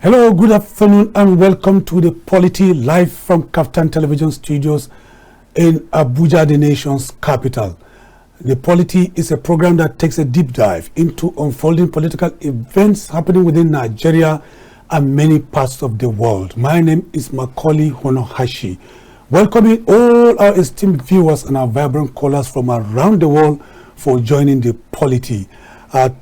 Hello, good afternoon, and welcome to the POLITY live from KAFTAN television studios in Abuja, the nation's capital. The POLITY is a program that takes a deep dive into unfolding political events happening within Nigeria and many parts of the world. My name is Macauley Hunohashi. Welcoming all our esteemed viewers and our vibrant callers from around the world for joining the POLITY.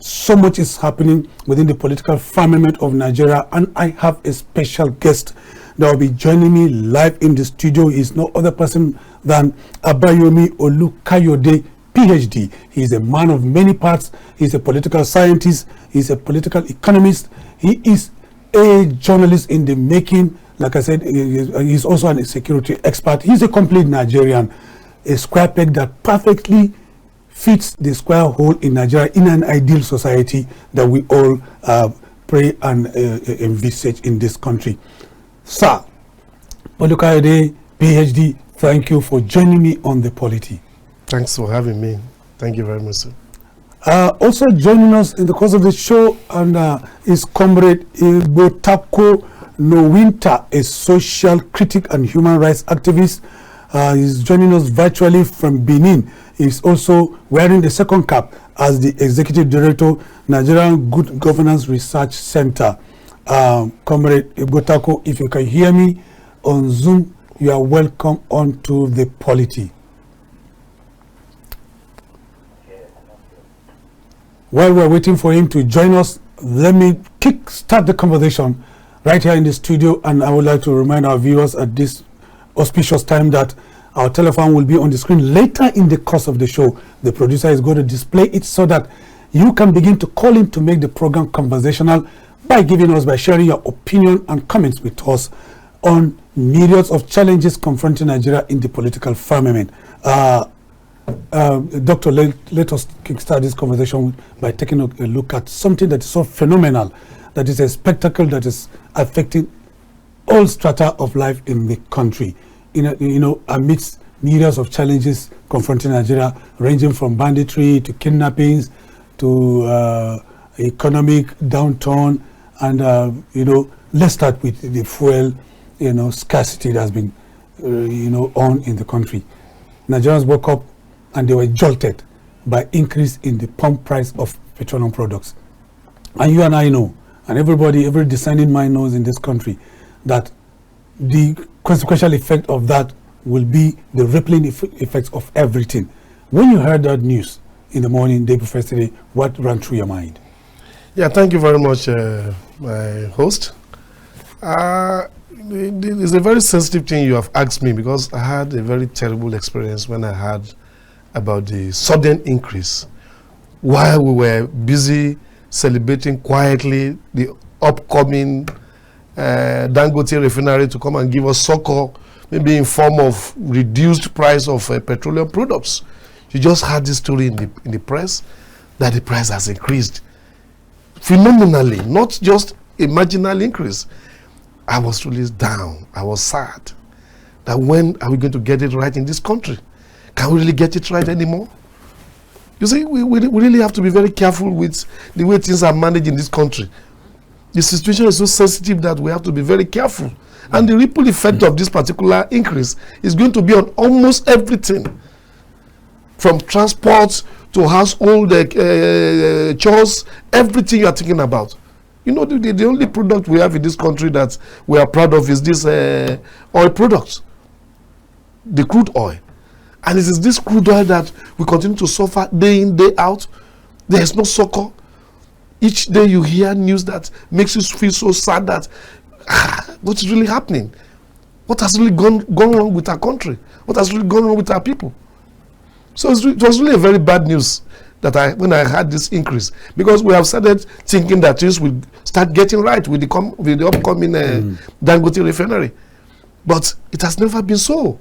So much is happening within the political firmament of Nigeria, and I have a special guest that will be joining me live in the studio. He is no other person than Obayomi Olukayode, PhD. He is a man of many parts. He is a political scientist. He is a political economist. He is a journalist in the making. Like I said, he is also a security expert. He is a complete Nigerian, a square peg that perfectly fits the square hole in Nigeria in an ideal society that we all pray and envisage in this country. Sir, Olukayode, PhD, thank you for joining me on the POLITY. Thanks for having me. Thank you very much, sir. Also joining us in the course of the show and is Comrade Igbotaku Nowinta, a social critic and human rights activist. He's joining us virtually from Benin. He's also wearing the second cap as the Executive Director, Nigerian Good Governance Research Center. Comrade Igbotaku, if you can hear me on Zoom, you are welcome onto the POLITY. While we're waiting for him to join us, let me start the conversation right here in the studio, and I would like to remind our viewers at this auspicious time that our telephone will be on the screen later in the course of the show. The producer is going to display it so that you can begin to call in to make the program conversational by sharing your opinion and comments with us on myriads of challenges confronting Nigeria in the political firmament. Doctor, let us kickstart this conversation by taking a look at something that is so phenomenal, that is a spectacle that is affecting all strata of life in the country. Amidst myriads of challenges confronting Nigeria, ranging from banditry to kidnappings to economic downturn, and let's start with the fuel, scarcity that has been, on in the country. Nigerians woke up and they were jolted by increase in the pump price of petroleum products. And you and I know, and every discerning mind knows in this country, that the consequential effect of that will be the rippling effects of everything. When you heard that news in the morning, day before yesterday, what ran through your mind? Yeah, thank you very much, my host. It's a very sensitive thing you have asked me, because I had a very terrible experience when I heard about the sudden increase while we were busy celebrating quietly the upcoming Dangote refinery to come and give us succor, maybe in form of reduced price of petroleum products. You just heard this story in the press that the price has increased phenomenally, not just a marginal increase. I was really down. I was sad that when are we going to get it right in this country? Can we really get it right anymore? You see, we really have to be very careful with the way things are managed in this country. The situation is so sensitive that we have to be very careful. And the ripple effect of this particular increase is going to be on almost everything, from transport to household chores, everything you are thinking about. The only product we have in this country that we are proud of is this oil product, the crude oil. And it is this crude oil that we continue to suffer day in, day out. There is no succor. Each day you hear news that makes you feel so sad that what is really happening? What has really gone wrong with our country? What has really gone wrong with our people? So it was really a very bad news that when I had this increase, because we have started thinking that things will start getting right with the upcoming Dangote refinery, but it has never been so.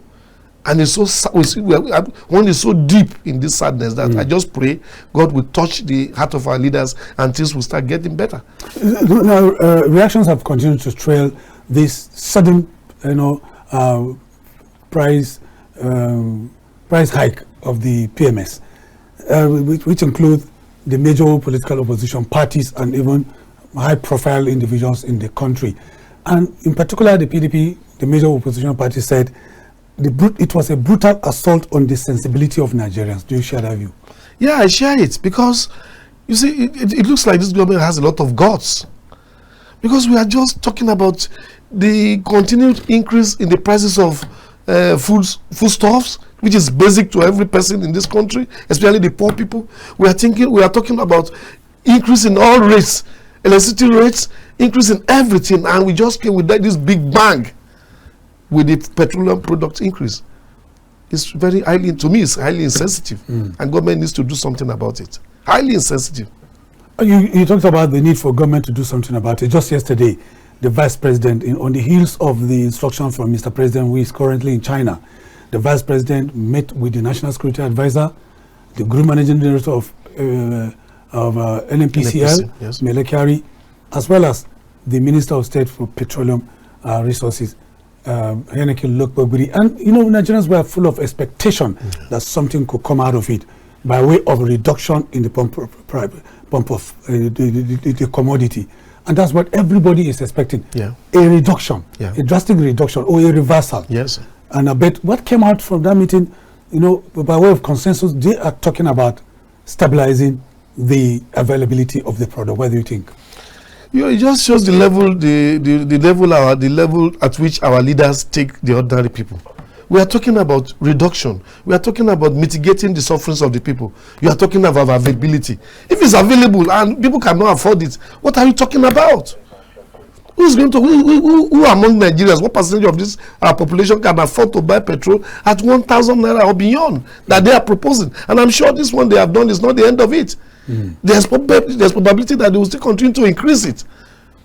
And it's one is so deep in this sadness that I just pray God will touch the heart of our leaders and things will start getting better. Now, reactions have continued to trail this sudden, price hike of the PMS, which include the major political opposition parties and even high-profile individuals in the country. And in particular, the PDP, the major opposition party, said it was a brutal assault on the sensibility of Nigerians. Do you share that view? Yeah, I share it, because you see, it looks like this government has a lot of guts, because we are just talking about the continued increase in the prices of foodstuffs, which is basic to every person in this country, especially the poor people. We are talking about increase in all rates, electricity rates, increase in everything, and we just came with this big bang with the petroleum product increase. It's very highly, to me, it's highly insensitive, and government needs to do something about it. Highly insensitive. You talked about the need for government to do something about it. Just yesterday, the Vice President, on the heels of the instruction from Mr. President, who is currently in China, the Vice President met with the National Security Advisor, the Group Managing Director of NNPCL, yes, Melekari, as well as the Minister of State for Petroleum Resources, Heneke Lokbobiri. And Nigerians were full of expectation that something could come out of it by way of a reduction in the pump of the commodity. And that's what everybody is expecting. Yeah. A reduction, a drastic reduction, or a reversal. Yes. And I bet what came out from that meeting, by way of consensus, they are talking about stabilizing the availability of the product. What do you think? It just shows the level, the level at which our leaders take the ordinary people. We are talking about reduction. We are talking about mitigating the sufferings of the people. You are talking about availability. If it's available and people cannot afford it, what are you talking about? Who among Nigerians, what percentage of this population can afford to buy petrol at 1,000 naira or beyond that they are proposing? And I'm sure this one they have done is not the end of it. There's probability that they will still continue to increase it.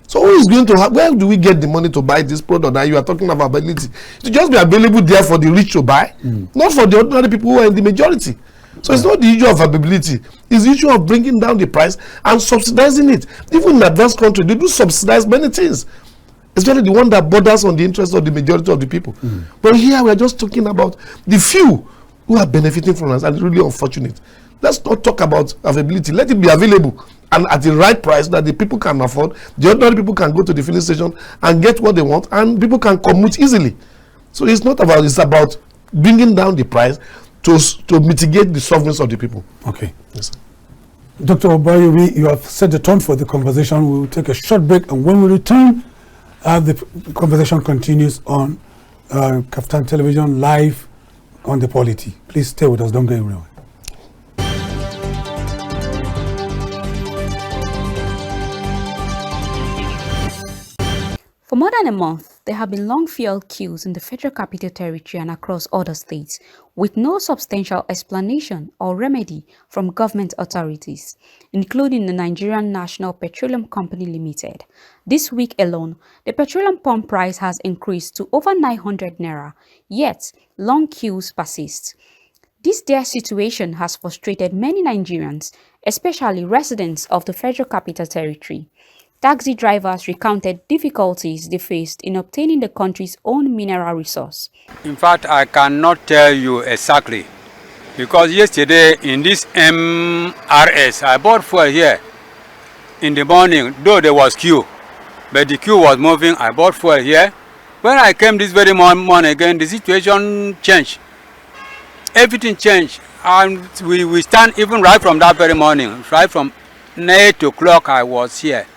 So who is going to where do we get the money to buy this product that you are talking about availability? To just be available there for the rich to buy, not for the ordinary people who are in the majority. So it's not the issue of availability, it's the issue of bringing down the price and subsidizing it. Even in advanced country, they do subsidize many things, especially the one that borders on the interest of the majority of the people. But here we are just talking about the few who are benefiting from us, and it's really unfortunate. Let's not talk about availability. Let it be available and at the right price that the people can afford. The ordinary people can go to the filling station and get what they want, and people can commute easily. So it's about bringing down the price to mitigate the sufferings of the people. Okay. Yes, sir. Dr. Obayomi, you have set the tone for the conversation. We will take a short break, and when we return, the conversation continues on KAFTAN Television live on the POLITY. Please stay with us. Don't go anywhere. For more than a month, there have been long fuel queues in the Federal Capital Territory and across other states, with no substantial explanation or remedy from government authorities, including the Nigerian National Petroleum Company Limited. This week alone, the petroleum pump price has increased to over 900 naira, yet long queues persist. This dire situation has frustrated many Nigerians, especially residents of the Federal Capital Territory. Taxi drivers recounted difficulties they faced in obtaining the country's own mineral resource. In fact, I cannot tell you exactly, because yesterday in this MRS, I bought fuel here in the morning, though there was queue, but the queue was moving. I bought fuel here. When I came this very morning again, the situation changed. Everything changed, and we stand even right from that very morning, right from 8 o'clock I was here.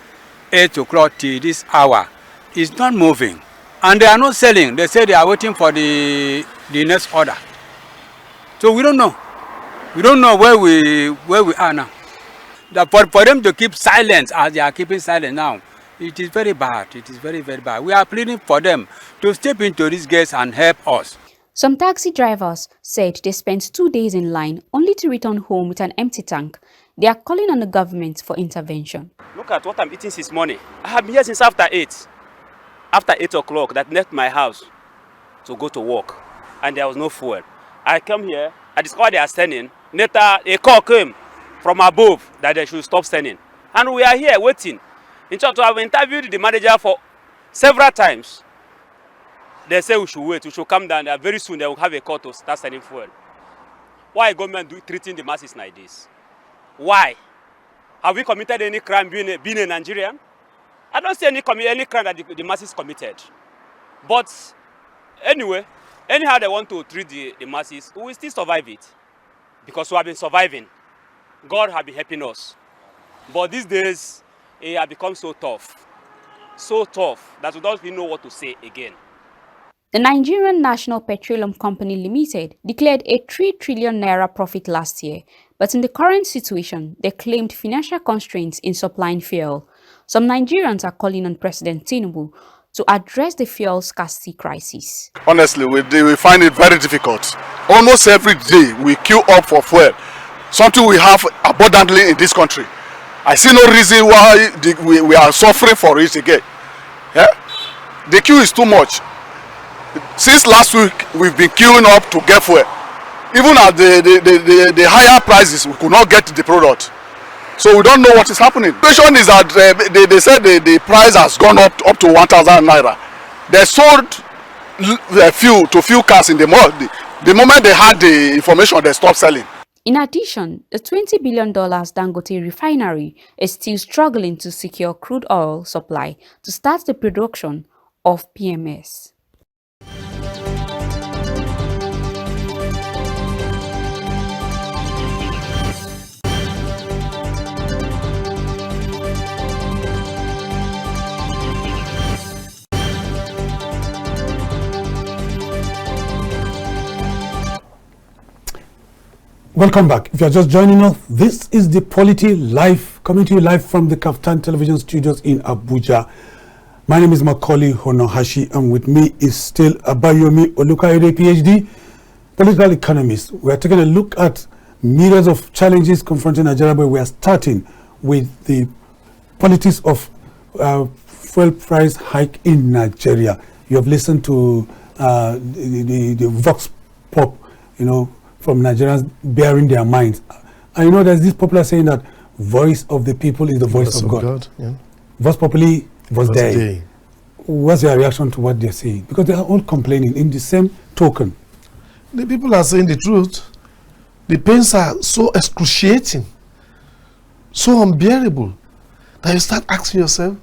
8 o'clock till this hour, it's not moving, and they are not selling. They say they are waiting for the next order. So we don't know. We don't know where we are now. For them to keep silent as they are keeping silent now, it is very bad. It is very, very bad. We are pleading for them to step into this gate and help us. Some taxi drivers said they spent 2 days in line only to return home with an empty tank. They are calling on the government for intervention. Look at what I'm eating since morning. I have been here since after 8. After 8 o'clock, that left my house to go to work. And there was no fuel. I came here, I discovered they are sending. Later, a call came from above that they should stop sending. And we are here waiting. In fact, I have interviewed the manager for several times. They say we should wait, we should come down. Very soon they will have a call to start sending fuel. Why government treating the masses like this? Why? Have we committed any crime being a Nigerian? I don't see any crime that the masses committed. But anyway, anyhow they want to treat the masses, we will still survive it. Because we have been surviving. God has been helping us. But these days, it has become so tough that we don't even know what to say again. The Nigerian National Petroleum Company Limited declared a 3 trillion naira profit last year, but in the current situation, they claimed financial constraints in supplying fuel. Some Nigerians are calling on President Tinubu to address the fuel scarcity crisis. Honestly, we find it very difficult. Almost every day we queue up for fuel, something we have abundantly in this country. I see no reason why we are suffering for it again. Yeah? The queue is too much. Since last week, we've been queuing up to get fuel. Even at the higher prices, we could not get the product. So we don't know what is happening. The question is that they said the price has gone up to 1,000 naira. They sold fuel to fuel cars in the mall. The moment they had the information, they stopped selling. In addition, the $20 billion Dangote refinery is still struggling to secure crude oil supply to start the production of PMS. Welcome back. If you are just joining us, this is the Polity Live, coming to you live from the KAFTAN television studios in Abuja. My name is Macauley Hunohashi, and with me is still Obayomi Olukayode, PhD, political economist. We are taking a look at myriads of challenges confronting Nigeria, but we are starting with the politics of fuel price hike in Nigeria. You have listened to the Vox Pop, from Nigerians bearing their minds. And there's this popular saying that voice of the people is the voice of God. Yeah. Vox populi, vox Dei. What's your reaction to what they're saying? Because they are all complaining in the same token. The people are saying the truth. The pains are so excruciating, so unbearable, that you start asking yourself,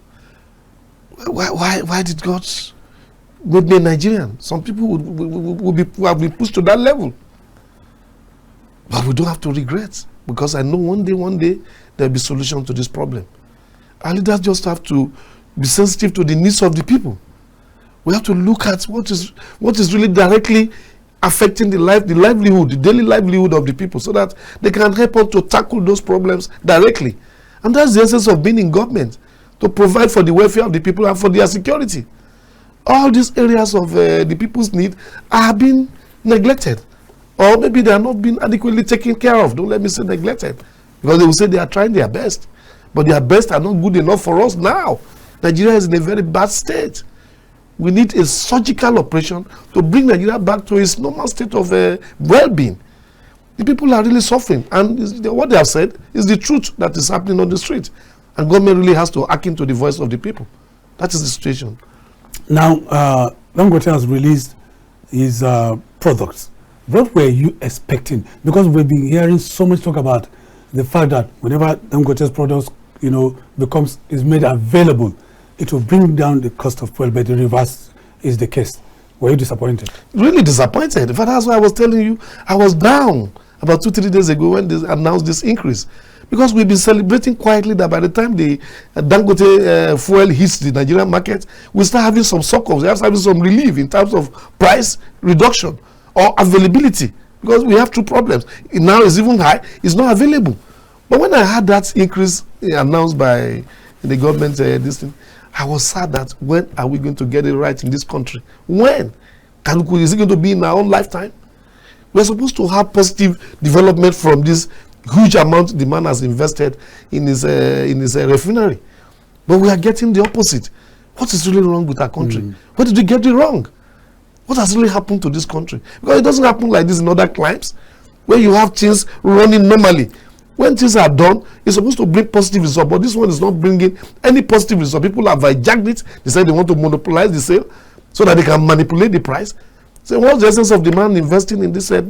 why did God make me a Nigerian? Some people would have been pushed to that level. But we don't have to regret, because I know one day there'll be solution to this problem. Our leaders just have to be sensitive to the needs of the people. We have to look at what is really directly affecting the livelihood, the daily livelihood of the people, so that they can help us to tackle those problems directly. And that's the essence of being in government, to provide for the welfare of the people and for their security. All these areas of the people's need are being neglected. Or maybe they are not being adequately taken care of. Don't let me say neglected. Because they will say they are trying their best. But their best are not good enough for us now. Nigeria is in a very bad state. We need a surgical operation to bring Nigeria back to its normal state of well-being. The people are really suffering. And what they have said is the truth that is happening on the street. And government really has to hearken to the voice of the people. That is the situation. Now, Dangote has released his products. What were you expecting? Because we've been hearing so much talk about the fact that whenever Dangote's products, is made available, it will bring down the cost of fuel, but the reverse is the case. Were you disappointed? Really disappointed. In fact, that's why I was telling you, I was down about 2-3 days ago when they announced this increase. Because we've been celebrating quietly that by the time the Dangote fuel hits the Nigerian market, we start having some succors, we start having some relief in terms of price reduction or availability, because we have two problems. Now it's even high, it's not available. But when I had that increase announced by the government, I was sad that when are we going to get it right in this country? When? Is it going to be in our own lifetime? We're supposed to have positive development from this huge amount the man has invested in his refinery. But we are getting the opposite. What is really wrong with our country? Where did we get it wrong? What has really happened to this country? Because it doesn't happen like this in other climes, where you have things running normally. When things are done, it's supposed to bring positive results, but this one is not bringing any positive result. People have hijacked it. They say they want to monopolize the sale so that they can manipulate the price. So what's the essence of the man investing in this? So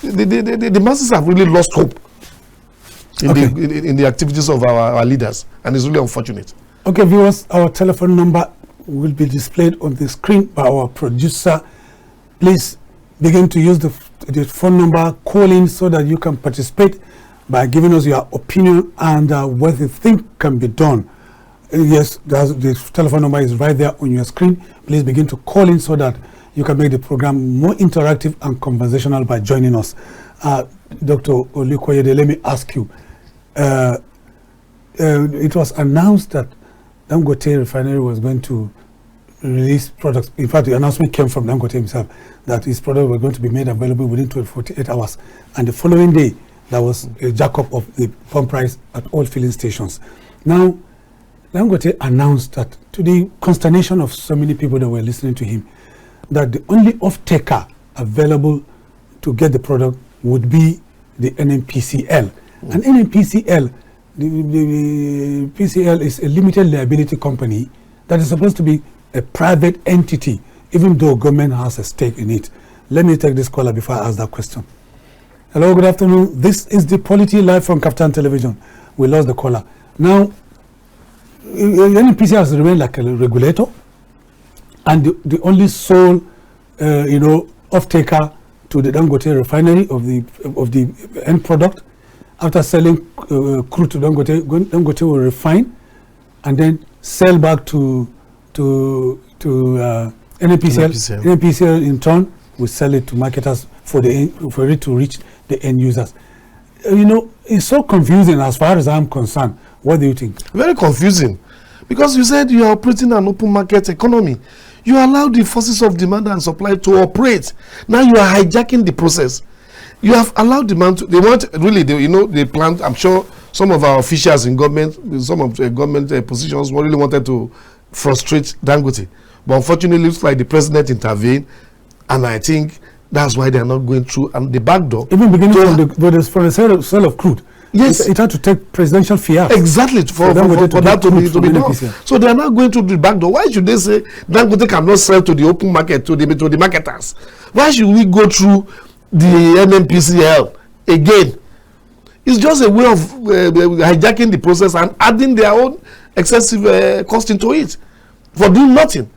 the masses have really lost hope in the activities of our leaders, and it's really unfortunate. Okay, viewers, our telephone number will be displayed on the screen by our producer. Please begin to use the phone number, call in so that you can participate by giving us your opinion and what you think can be done. Yes, the telephone number is right there on your screen. Please begin to call in so that you can make the program more interactive and conversational by joining us. Dr. Olukayode, let me ask you. It was announced that Dangote refinery was going to release products. In fact, the announcement came from Dangote himself that his products were going to be made available within 48 hours. And the following day, there was a jack-up of the pump price at all filling stations. Now, Dangote announced that, to the consternation of so many people that were listening to him, that the only off-taker available to get the product would be the NNPCL. And NNPCL, the PCL is a limited liability company that is supposed to be a private entity, even though government has a stake in it. Let me take this caller before I ask that question. Hello, good afternoon. This is the Polity live from KAFTAN Television. We lost the caller. Now, NNPC has remained like a regulator, and the only sole, off-taker to the Dangote refinery of the end product. After selling crude to Dangote will refine and then sell back to NNPCL. NNPCL in turn will sell it to marketers for it to reach the end users. It's so confusing as far as I'm concerned. What do you think? Very confusing, because you said you are operating an open market economy. You allow the forces of demand and supply to operate. Now you are hijacking the process. You have allowed demand to, they planned, I'm sure some of our officials in government, some of the government positions really wanted to frustrate Dangote. But unfortunately, it looks like the president intervened, and I think that's why they are not going through and the back door. Even beginning from the sale of crude. Yes. It had to take presidential fiat. Exactly, for that to be done. So they are not going to the back door. Why should they say Dangote cannot sell to the open market, to the marketers? Why should we go through the NNPCL again? It's just a way of hijacking the process and adding their own excessive cost into it for doing nothing.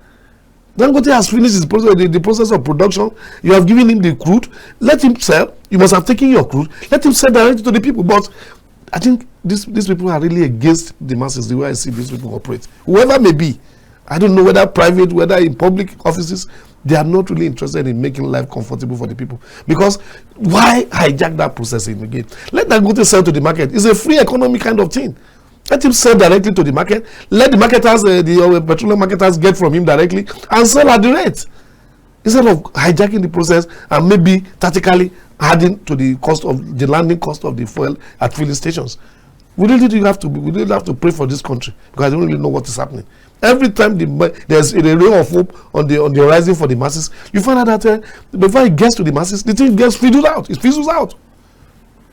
Dangote has finished his process, the process of production. You have given him the crude. Let him sell. You must have taken your crude. Let him sell directly to the people. But I think these people are really against the masses, the way I see these people operate. Whoever may be, I don't know whether private, whether in public offices, they are not really interested in making life comfortable for the people. Because why hijack that process again? Let Dangote sell to the market. It's a free economy kind of thing. Let him sell directly to the market. Let the marketers, the petroleum marketers, get from him directly and sell at the rate, instead of hijacking the process and maybe tactically adding to the cost of the landing cost of the fuel at filling stations. We really have to pray for this country, because I don't really know what is happening. Every time there's a ray of hope on the horizon for the masses, you find out that before it gets to the masses, the thing gets fizzled out. It fizzles out,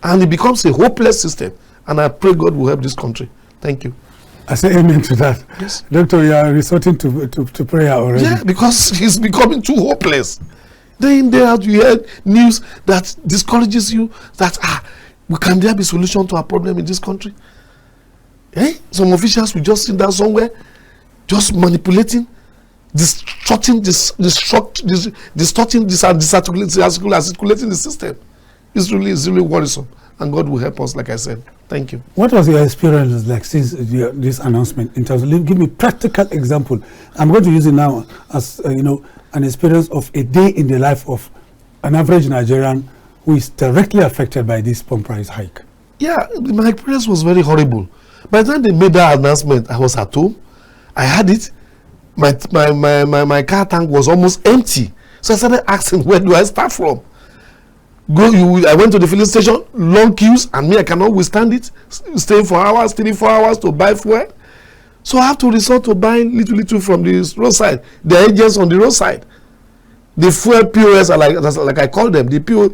and it becomes a hopeless system. And I pray God will help this country. Thank you. I say amen to that. Yes. Doctor, you are resorting to prayer already. Yeah, because he's becoming too hopeless. Day in, day out, you hear news that discourages you, that, can there be solution to our problem in this country? Some officials will just sit down somewhere, just manipulating, distorting and disarticulating the system. It's really worrisome. And God will help us, like I said. Thank you. What was your experience like since this announcement? In terms of, give me practical example. I'm going to use it now as an experience of a day in the life of an average Nigerian who is directly affected by this pump price hike. Yeah, my experience was very horrible. By the time they made that announcement, I was at home. I had it. My car tank was almost empty. So I started asking, where do I start from? I went to the filling station, long queues, and me, I cannot withstand it. Staying for hours, 3-4 hours to buy fuel. So I have to resort to buying little from the roadside. The agents on the roadside. The fuel POS, like I call them, the fuel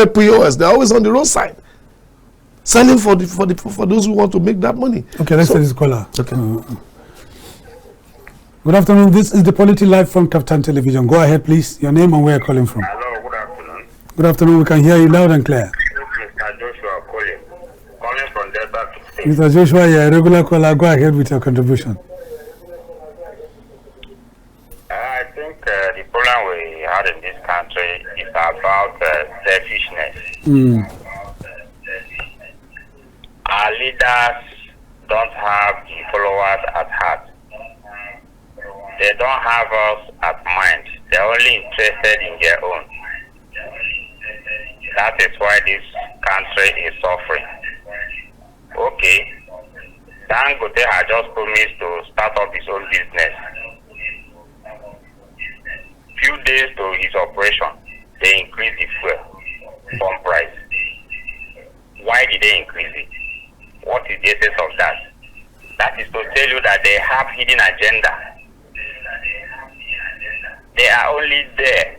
POS, they're always on the roadside. Selling for those who want to make that money. Okay, let's take this caller. Okay. Good afternoon. This is the Polity Live from KAFTAN Television. Go ahead, please. Your name and where you're calling from. Hello, good afternoon. Good afternoon. We can hear you loud and clear. Mr. Joshua calling from Delta State. Mr. Joshua, you're a regular caller. Go ahead with your contribution. think the problem we had in this country is about selfishness. Our leaders don't have the followers at heart. They don't have us at mind. They're only interested in their own. That is why this country is suffering. Okay, Dangote has just promised to start up his own business. Few days to his operation, they increased the fuel pump price. Why did they increase it? What is the essence of that? That is to tell you that they have hidden agenda. They are only there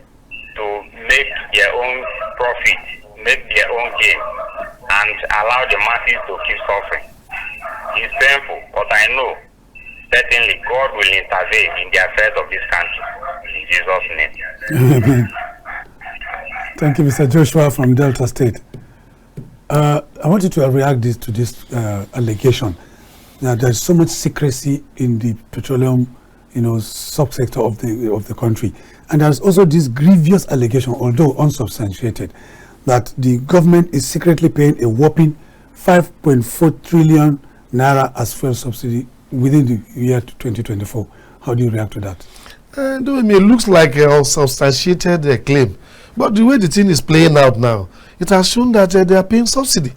to make their own profit, make their own gain, and allow the masses to keep suffering. It's painful, but I know certainly God will intervene in the affairs of this country. In Jesus' name. Amen. Thank you, Mr. Joshua from Delta State. I want you to react to this allegation that there's so much secrecy in the petroleum, subsector of the country, and there's also this grievous allegation, although unsubstantiated, that the government is secretly paying a whopping 5.4 trillion naira as fuel subsidy within the year 2024. How do you react to that? It looks like a unsubstantiated claim, but the way the thing is playing out now, it has shown that they are paying subsidy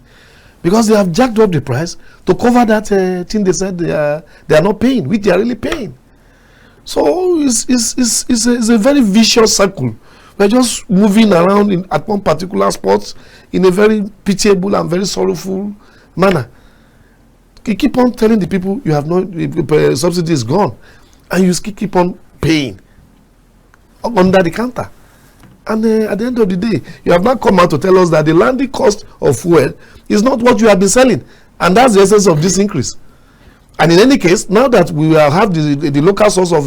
because they have jacked up the price to cover that thing they said they are not paying, which they are really paying. So it's a very vicious circle. We're just moving around at one particular spot in a very pitiable and very sorrowful manner. You keep on telling the people you have no subsidy is gone, and you keep on paying under the counter. And at the end of the day, you have not come out to tell us that the landing cost of fuel is not what you have been selling, and that's the essence of this increase. And in any case, now that we will have the local source of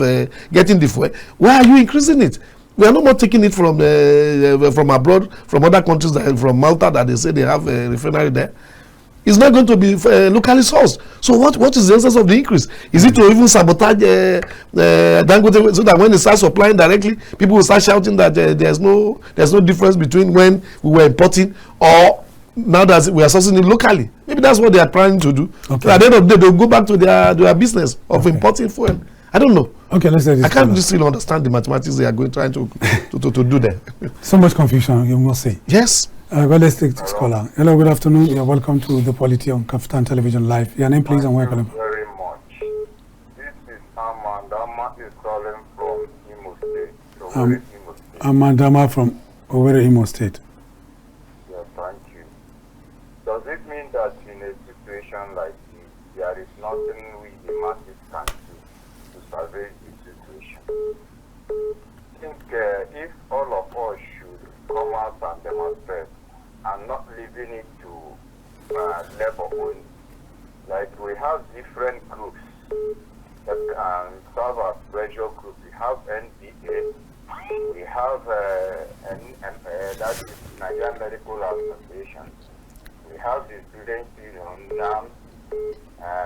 getting the fuel, why are you increasing it? We are no more taking it from abroad, from other countries, from Malta, that they say they have a refinery there. It's not going to be locally sourced. So what is the essence of the increase? Is it to even sabotage Dangote so that when they start supplying directly, people will start shouting that there's no difference between when we were importing or now that we are sourcing it locally? Maybe that's what they are trying to do. Okay. So at the end of the day, they'll go back to their business of importing fuel. I don't know. Okay, let's say this. I can't just still understand the mathematics they are trying to do there. So much confusion, you must say. Yes. Well, let's take this caller. Hello, good afternoon. You're welcome to the POLITY on KAFTAN Television Live. Your name, please, and where Thank you very much. This is Amandama is calling from Imo State. Imo State. Amandama from Owerri, Imo State. Yeah, thank you. Does it mean that in a situation like this, there is nothing we the masses can do to salvage the situation? I think if all of us should come out and demonstrate and not leaving it to labor only, like we have different groups that can serve as pressure groups. We have NDA, we have that is Nigerian Medical Association, we have the Student Union, NAM,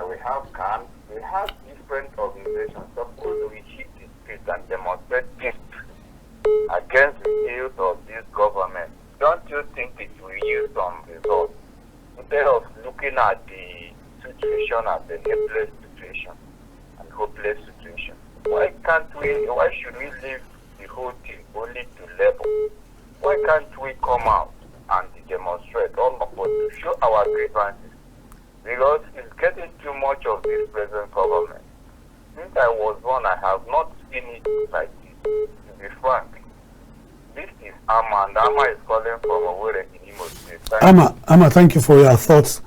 we have CAN, we have different organizations. Suppose we hit the street and demonstrate this against the ills of this government. Don't you think it will yield some results? Instead of looking at the situation as a helpless situation and hopeless situation, why should we leave the whole thing only to labor? Why can't we come out and demonstrate all of us to show our grievances? Because it's getting too much of this present government. Since I was born, I have not seen it like this, to be frank. This is Amma, and Amma is calling from Owerri in Imo State. Amma, thank you for your thoughts.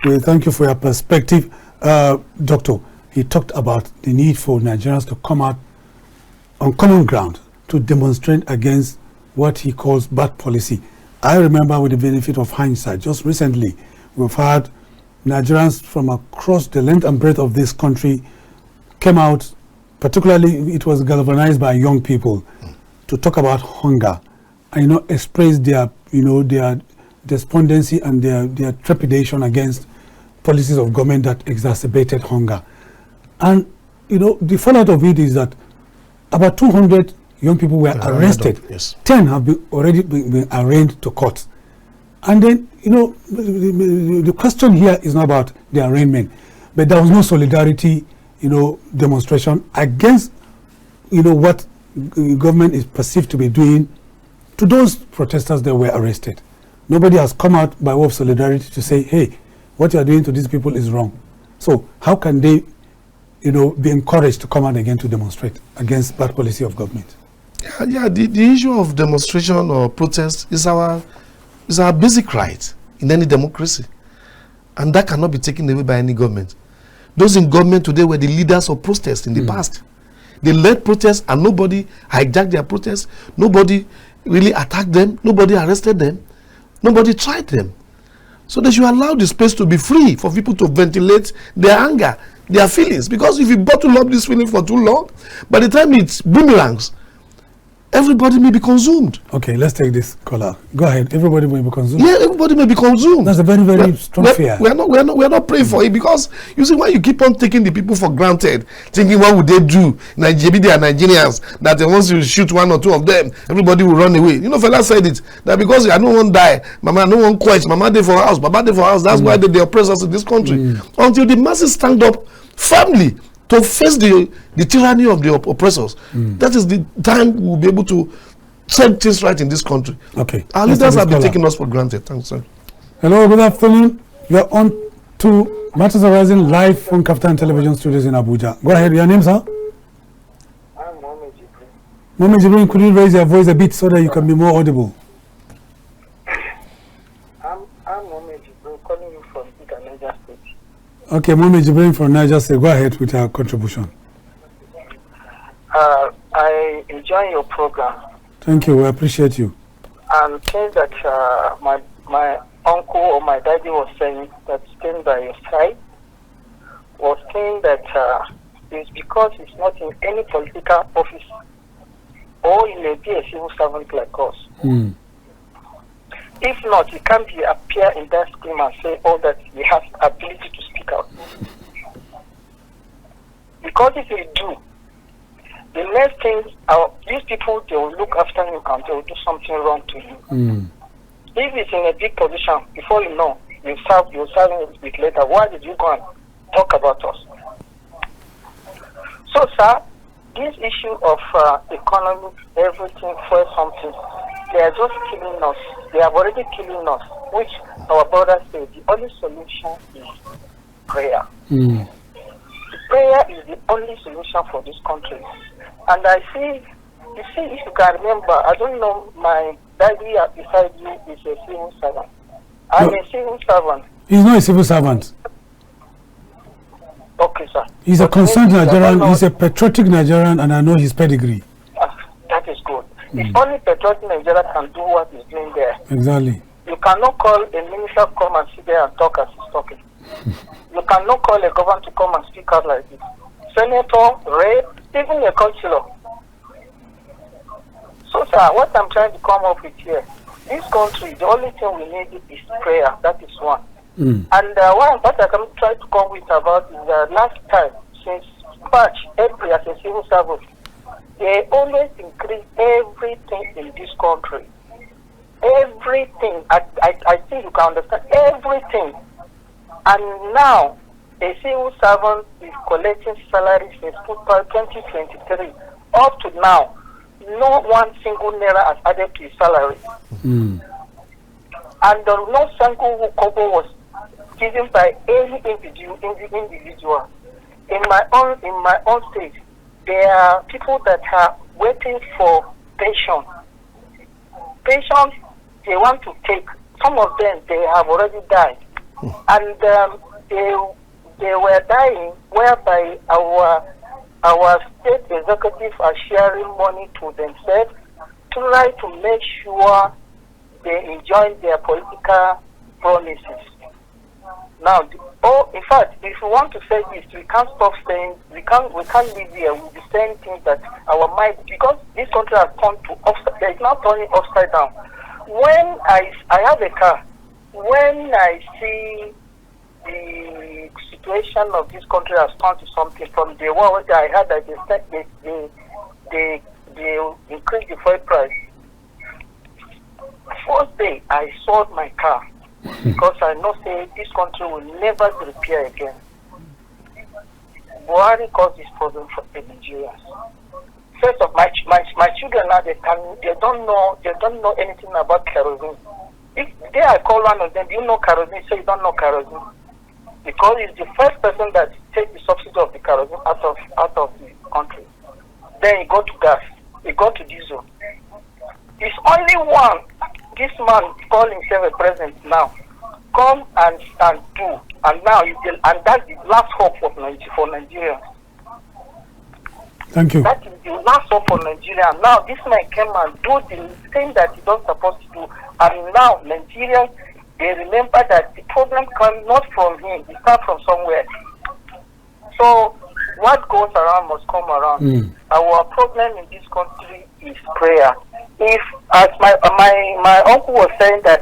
We thank you for your perspective. Doctor, he talked about the need for Nigerians to come out on common ground to demonstrate against what he calls bad policy. I remember, with the benefit of hindsight, just recently, we've had Nigerians from across the length and breadth of this country came out, particularly it was galvanized by young people, to talk about hunger and express their their despondency and their trepidation against policies of government that exacerbated hunger. And the fallout of it is that about 200 young people were arrested. Yes. 10 have already been arraigned to court. And then, you know, the question here is not about the arraignment, but there was no solidarity, you know, demonstration against, you know, what government is perceived to be doing to those protesters that were arrested. Nobody has come out by way of solidarity to say, hey, what you are doing to these people is wrong. So how can they, you know, be encouraged to come out again to demonstrate against bad policy of government? The issue of demonstration or protest is our basic right in any democracy, and that cannot be taken away by any government. Those in government today were the leaders of protest in the past. They led protests and nobody hijacked their protests. Nobody really attacked them. Nobody arrested them. Nobody tried them. So they should allow the space to be free for people to ventilate their anger, their feelings. Because if you bottle up this feeling for too long, by the time it boomerangs, everybody may be consumed. Okay, let's take this caller. Go ahead. Everybody may be consumed. Yeah, everybody may be consumed. That's a very, very strong fear. We're not praying for it, because you see, when you keep on taking the people for granted, thinking what would they do? They are Nigerians, that once you shoot one or two of them, everybody will run away. You know, fella said it, that because I don't want to die, mama, no one quench, mama day for house, baba day for house. That's why they oppress us in this country. Until the masses stand up firmly to face the tyranny of the oppressors. That is the time we'll be able to set things right in this country. Okay. Our leaders have been taking us for granted. Thanks, sir. Hello, good afternoon. You're on to Matters Arising live from KAFTAN Television Studios in Abuja. Go ahead. Your name, sir? I'm Mohammed Jibril. Mohammed Jibril, could you raise your voice a bit so that you can be more audible? I'm Mohammed Jibril, calling you from Niger State. Okay, Mohammed Jibril from Niger State. Go ahead with your contribution. I enjoy your program. Thank you. We appreciate you. And things that my uncle or my daddy was saying, that staying by your side, was saying that it's because he's not in any political office, or he may be a civil servant like us. If not, he can't appear in that scheme and say all that he has ability to speak out. Because if he do, the next thing, these people, they will look after you and they will do something wrong to you. If he's in a big position, before you know, you'll serve him a bit later. Why did you go and talk about us? So, sir, this issue of economic, everything, for something, they are just killing us. They are already killing us, which our brothers say the only solution is prayer. Prayer is the only solution for this country. And I see, you see, if you can remember, I don't know, my daddy beside you is a civil servant. I'm a civil servant. He's not a civil servant. Okay, sir. He's a concerned Nigerian, he's a patriotic Nigerian, and I know his pedigree. That is good. It's only patriotic Nigeria can do what he's doing there. Exactly. You cannot call a minister to come and sit there and talk as he's talking. You cannot call a governor to come and speak out like this. Senator, rep, even a councillor. So, sir, what I'm trying to come up with here, this country, the only thing we need is prayer. That is one. And what I can try to come with about is last time, since March, April, as a civil servant, they always increase everything in this country. Everything. I think you can understand everything. And now, a civil servant is collecting salary since 2023. Up to now, no one single naira has added to his salary. And no single kobo was given by any individual. In my own state, there are people that are waiting for pension. Pension they want to take. Some of them, they have already died. And they were dying whereby our state executives are sharing money to themselves to try to make sure they enjoy their political promises. Now, in fact, if we want to say this, we can't stop saying, we can't live here with the same things that our mind, because this country has turned to upside, it's now turning upside down. When I have a car, when I see the situation of this country has turned to something from the one where I heard that they they increased the fuel price. First day, I sold my car because I know say this country will never repair again. Buhari caused this problem for the Nigerians. First of my children now they don't know anything about kerosene. If they I call one of them, do you know kerosene? So you don't know kerosene because it's the first person that takes the subsidy of the kerosene out of the country. Then you go to gas, you go to diesel. It's only one. This man call himself a president now. Come and do, and now and that's the last hope for Nigeria. Thank you. That is the last hope for Nigeria. Now this man came and do the thing that he don't supposed to do, and now Nigerians they remember that the problem comes not from him; it starts from somewhere. So what goes around must come around. Our problem in this country is prayer. If, as my uncle was saying that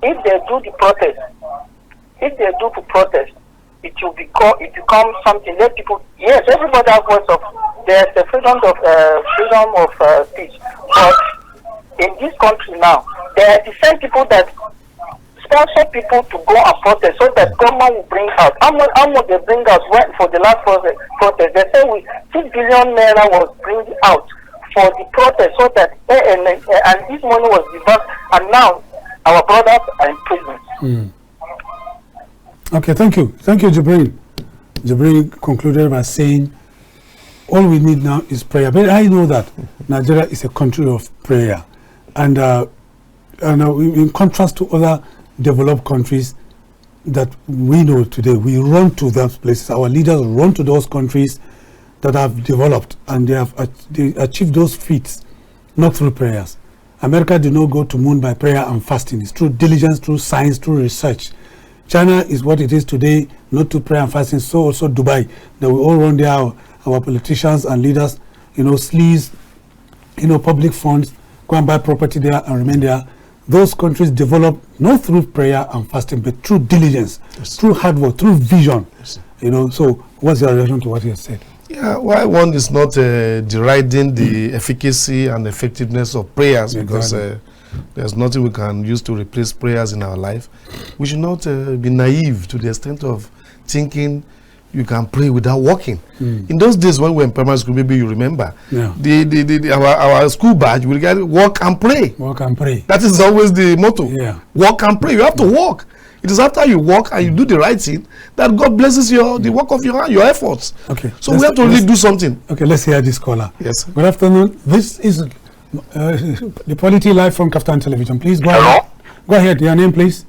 if they do the protest, it will become something. Let people, yes, everybody has voice of, there's a freedom of speech, but in this country now, there are the same people that sponsor people to go and protest so that government will bring out. How much they bring out for the last protest? They say 6 billion naira was bring out for the protest so that and this money was disbursed, and now our brothers are in prison. Okay, thank you, Jibril. Jibril concluded by saying all we need now is prayer. But I know that Nigeria is a country of prayer, and in contrast to other developed countries that we know today, we run to those places. Our leaders run to those countries that have developed, and they achieved those feats not through prayers. America did not go to moon by prayer and fasting. It's through diligence, through science, through research. China is what it is today, not to prayer and fasting. So also Dubai, that we all run there, our politicians and leaders, sleaze, public funds, go and buy property there and remain there. Those countries develop not through prayer and fasting, but through diligence, through hard work, through vision. So what's your reaction to what you said? Yeah, why one is not deriding the efficacy and effectiveness of prayers, because there's nothing we can use to replace prayers in our life. We should not be naive to the extent of thinking you can pray without walking. In those days when we were in primary school, maybe you remember, our school badge will get walk and pray. Walk and pray. That is always the motto. Yeah. Walk and pray. You have to walk. It is after you walk and you do the right thing that God blesses the work of your hand, your efforts. Okay. So we have to really do something. Okay, let's hear this caller. Yes. Good afternoon. This is the Polity live from KAFTAN Television. Please go ahead. Go ahead. Your name, please.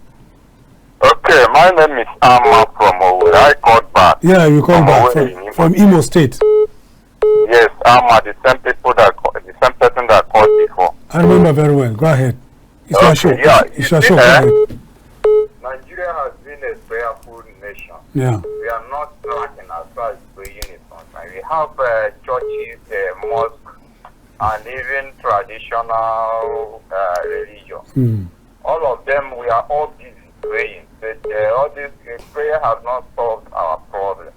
Okay, my name is Amma from Obayomi. I called back. Yeah, you called back from Imo State. Yes, Amma, the same person that called before. I remember very well. Go ahead. It's your show. Yeah, it's your show. Go ahead. Nigeria has been a prayerful nation. Yeah. We are not lacking as far as praying is concerned. We have churches, mosques, and even traditional religion. All of them, we are all busy praying. But all this prayer has not solved our problem.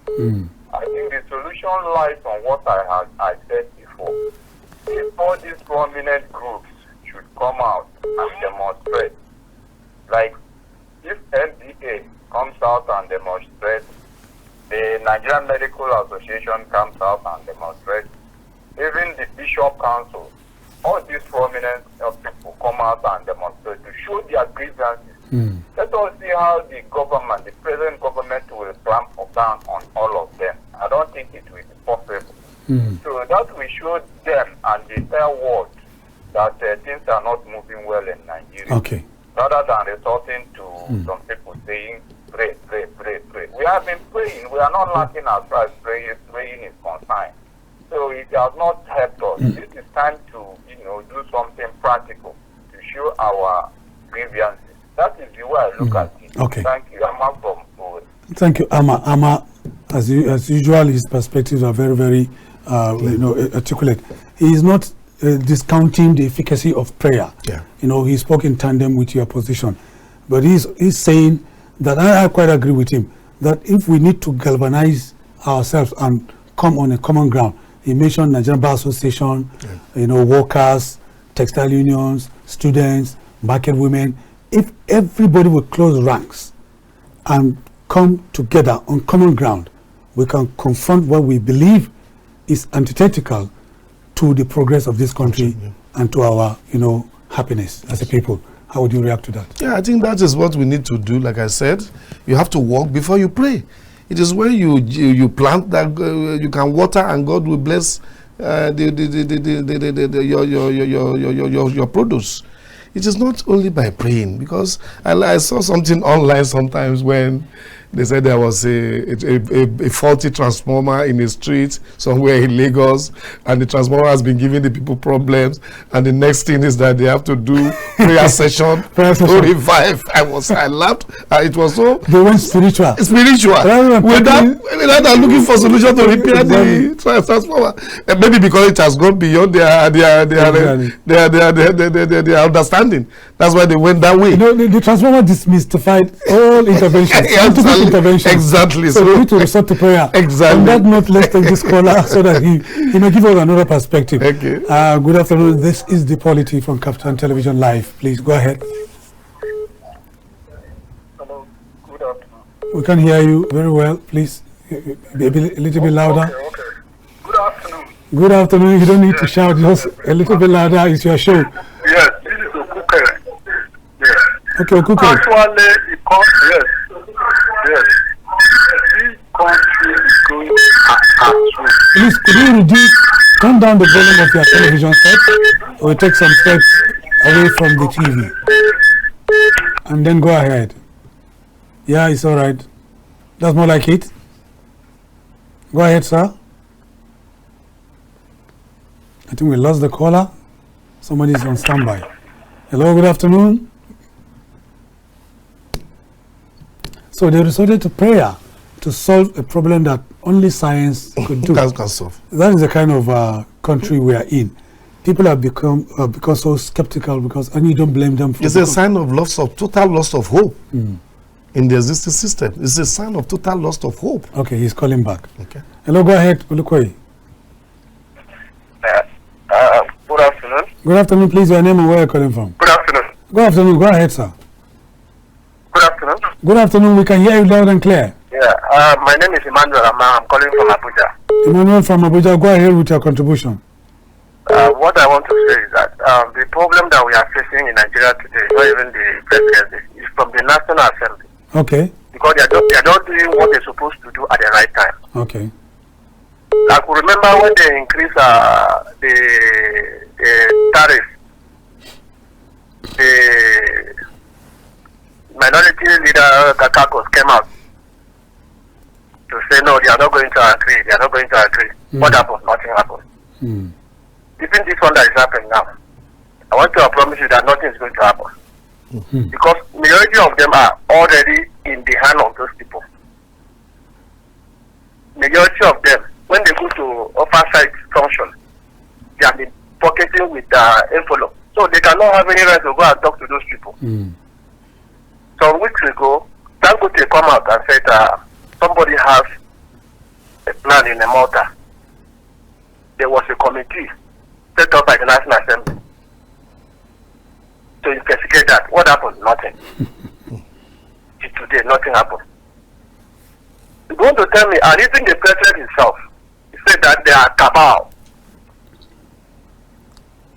I think the solution lies on what I said before. If all these prominent groups should come out and demonstrate, like if MDA comes out and demonstrates, the Nigerian Medical Association comes out and demonstrates, even the Bishop Council, all these prominent people come out and demonstrate to show their grievances. Let us see how the government, the present government, will clamp down on all of them. I don't think it will be possible. So that we show them and the entire world that things are not moving well in Nigeria. Okay. Rather than resorting to some people saying, pray, pray, pray, pray. We have been praying. We are not lacking as far as praying is concerned. So it has not helped us. This is time to, do something practical to show our grievances. That is the way I look at it. Okay. Thank you. Amma from Obayomi. Thank you, Amma. Amma, as usual, his perspectives are very, very, articulate. He is not discounting the efficacy of prayer. Yeah. He spoke in tandem with your position, but he's saying that I quite agree with him that if we need to galvanize ourselves and come on a common ground, He mentioned Nigerian Bar Association, workers, textile unions, students, market women. If everybody would close ranks and come together on common ground, we can confront what we believe is antithetical to the progress of this country and to our, happiness as a people. How would you react to that? Yeah, I think that is what we need to do. Like I said, you have to walk before you pray. It is when you plant that you can water, and God will bless your produce. It is not only by praying, because I saw something online sometimes when they said there was a faulty transformer in a street somewhere in Lagos, and the transformer has been giving the people problems, and the next thing is that they have to do prayer session to revive. I laughed. It was so... They went spiritual. Without looking for solution to repair the transformer. Maybe because it has gone beyond their understanding. That's why they went that way. The transformer demystified all interventions. Intervention. Exactly. So we need to resort to prayer. Exactly. On that note, let's take this caller so that he may give us another perspective. Okay. Good afternoon. This is the Polity from KAFTAN Television Live. Please go ahead. Hello. Good afternoon. We can hear you very well. Please be a little bit louder. Okay. Good afternoon. Good afternoon. You don't need to shout. Just a little bit louder. It's your show. Yes, this is Okuke. Yes. Okay, Okuke. Actually, yes. Yes. This country is going astray. Please, could you turn down the volume of your television set, or take some steps away from the TV, and then go ahead. Yeah, it's all right. That's more like it. Go ahead, sir. I think we lost the caller. Somebody's on standby. Hello, good afternoon. So they resorted to prayer to solve a problem that only science could do. Can solve. That is the kind of country we are in. People have become so skeptical and you don't blame them for it. It's a sign of total loss of hope in the existing system. It's a sign of total loss of hope. Okay, he's calling back. Okay. Hello, go ahead, Olukayode. Good afternoon. Good afternoon, please. Your name and where you're calling from. Good afternoon. Good afternoon. Go ahead, sir. Good afternoon. Good afternoon. We can hear you loud and clear. Yeah. My name is Emmanuel. I'm calling from Abuja. Emmanuel from Abuja, go ahead with your contribution. What I want to say is that the problem that we are facing in Nigeria today, not even the presidency, is from the National Assembly. Okay. Because they are not doing what they're supposed to do at the right time. Okay. I could remember when they increased the tariff. The minority leader Kakakos came out to say no, they are not going to agree. They are not going to agree. What happened? Nothing happened. Even this one that is happening now, I want to promise you that nothing is going to happen. Because majority of them are already in the hand of those people. Majority of them, when they go to oversight function, they have been pocketing with the envelope. So they cannot have any right to go and talk to those people. Some weeks ago, Dangote come out and said somebody has a plan in Malta. There was a committee set up by the National Assembly to investigate that. What happened? Nothing. Till today, nothing happened. You want to tell me, and even the president himself, he said that there are cabal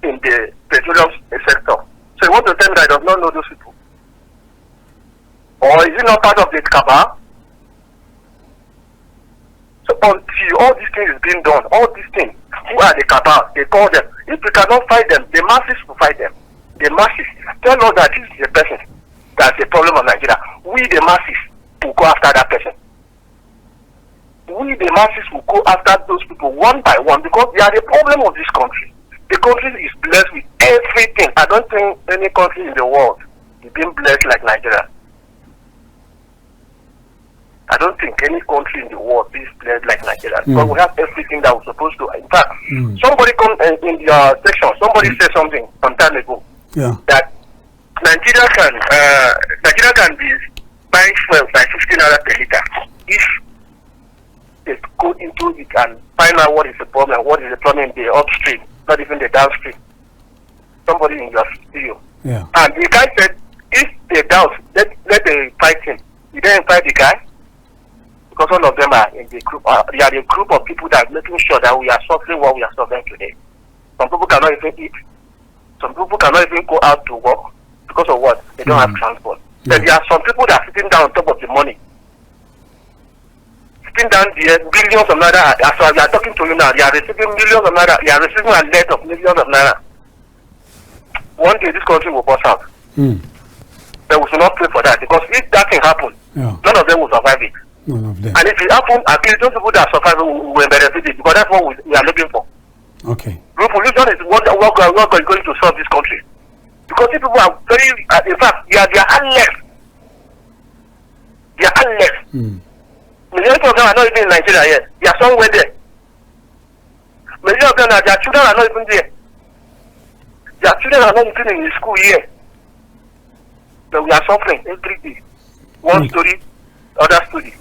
in the petroleum sector. So you want to tell me that I do not know those people? Or is it not part of the cabal? So until all these things is being done, all these things, who are the cabal? They call them. If we cannot fight them, the masses will fight them. The masses tell us that this is a person that's a problem of Nigeria. We the masses will go after that person. We the masses will go after those people one by one because they are the problem of this country. The country is blessed with everything. I don't think any country in the world is being blessed like Nigeria. I don't think any country in the world is blessed like Nigeria. But we have everything that we're supposed to. In fact, somebody come in your section, somebody said something some time ago that Nigeria can be buying fuel by 15 naira per liter if they go into it and find out what is the problem in the upstream, not even the downstream. Somebody in your studio. Yeah. And the guy said, if they doubt, let them fight him. You don't fight the guy, because all of them are in the group. They are the group of people that are making sure that we are suffering what we are suffering today. Some people cannot even eat. Some people cannot even go out to work because of what? They don't have transport. But there are some people that are sitting down on top of the money. Sitting down there, billions of naira. As we are talking to you now, they are receiving millions of naira. They are receiving a net of millions of naira. One day this country will bust out. But we should not pray for that, because if that can happen, none of them will survive it. None of them. And if it happens, at least those people that survive will benefit it, because that's what we are looking for. Okay. Revolution is what is going to solve this country. Because if people are very, in fact, they are heartless. They are heartless. Majority of them are not even in Nigeria yet. They are somewhere there. Majority of them, their children are not even there. Their children are not even in the school here. So we are suffering every day. One story, other story.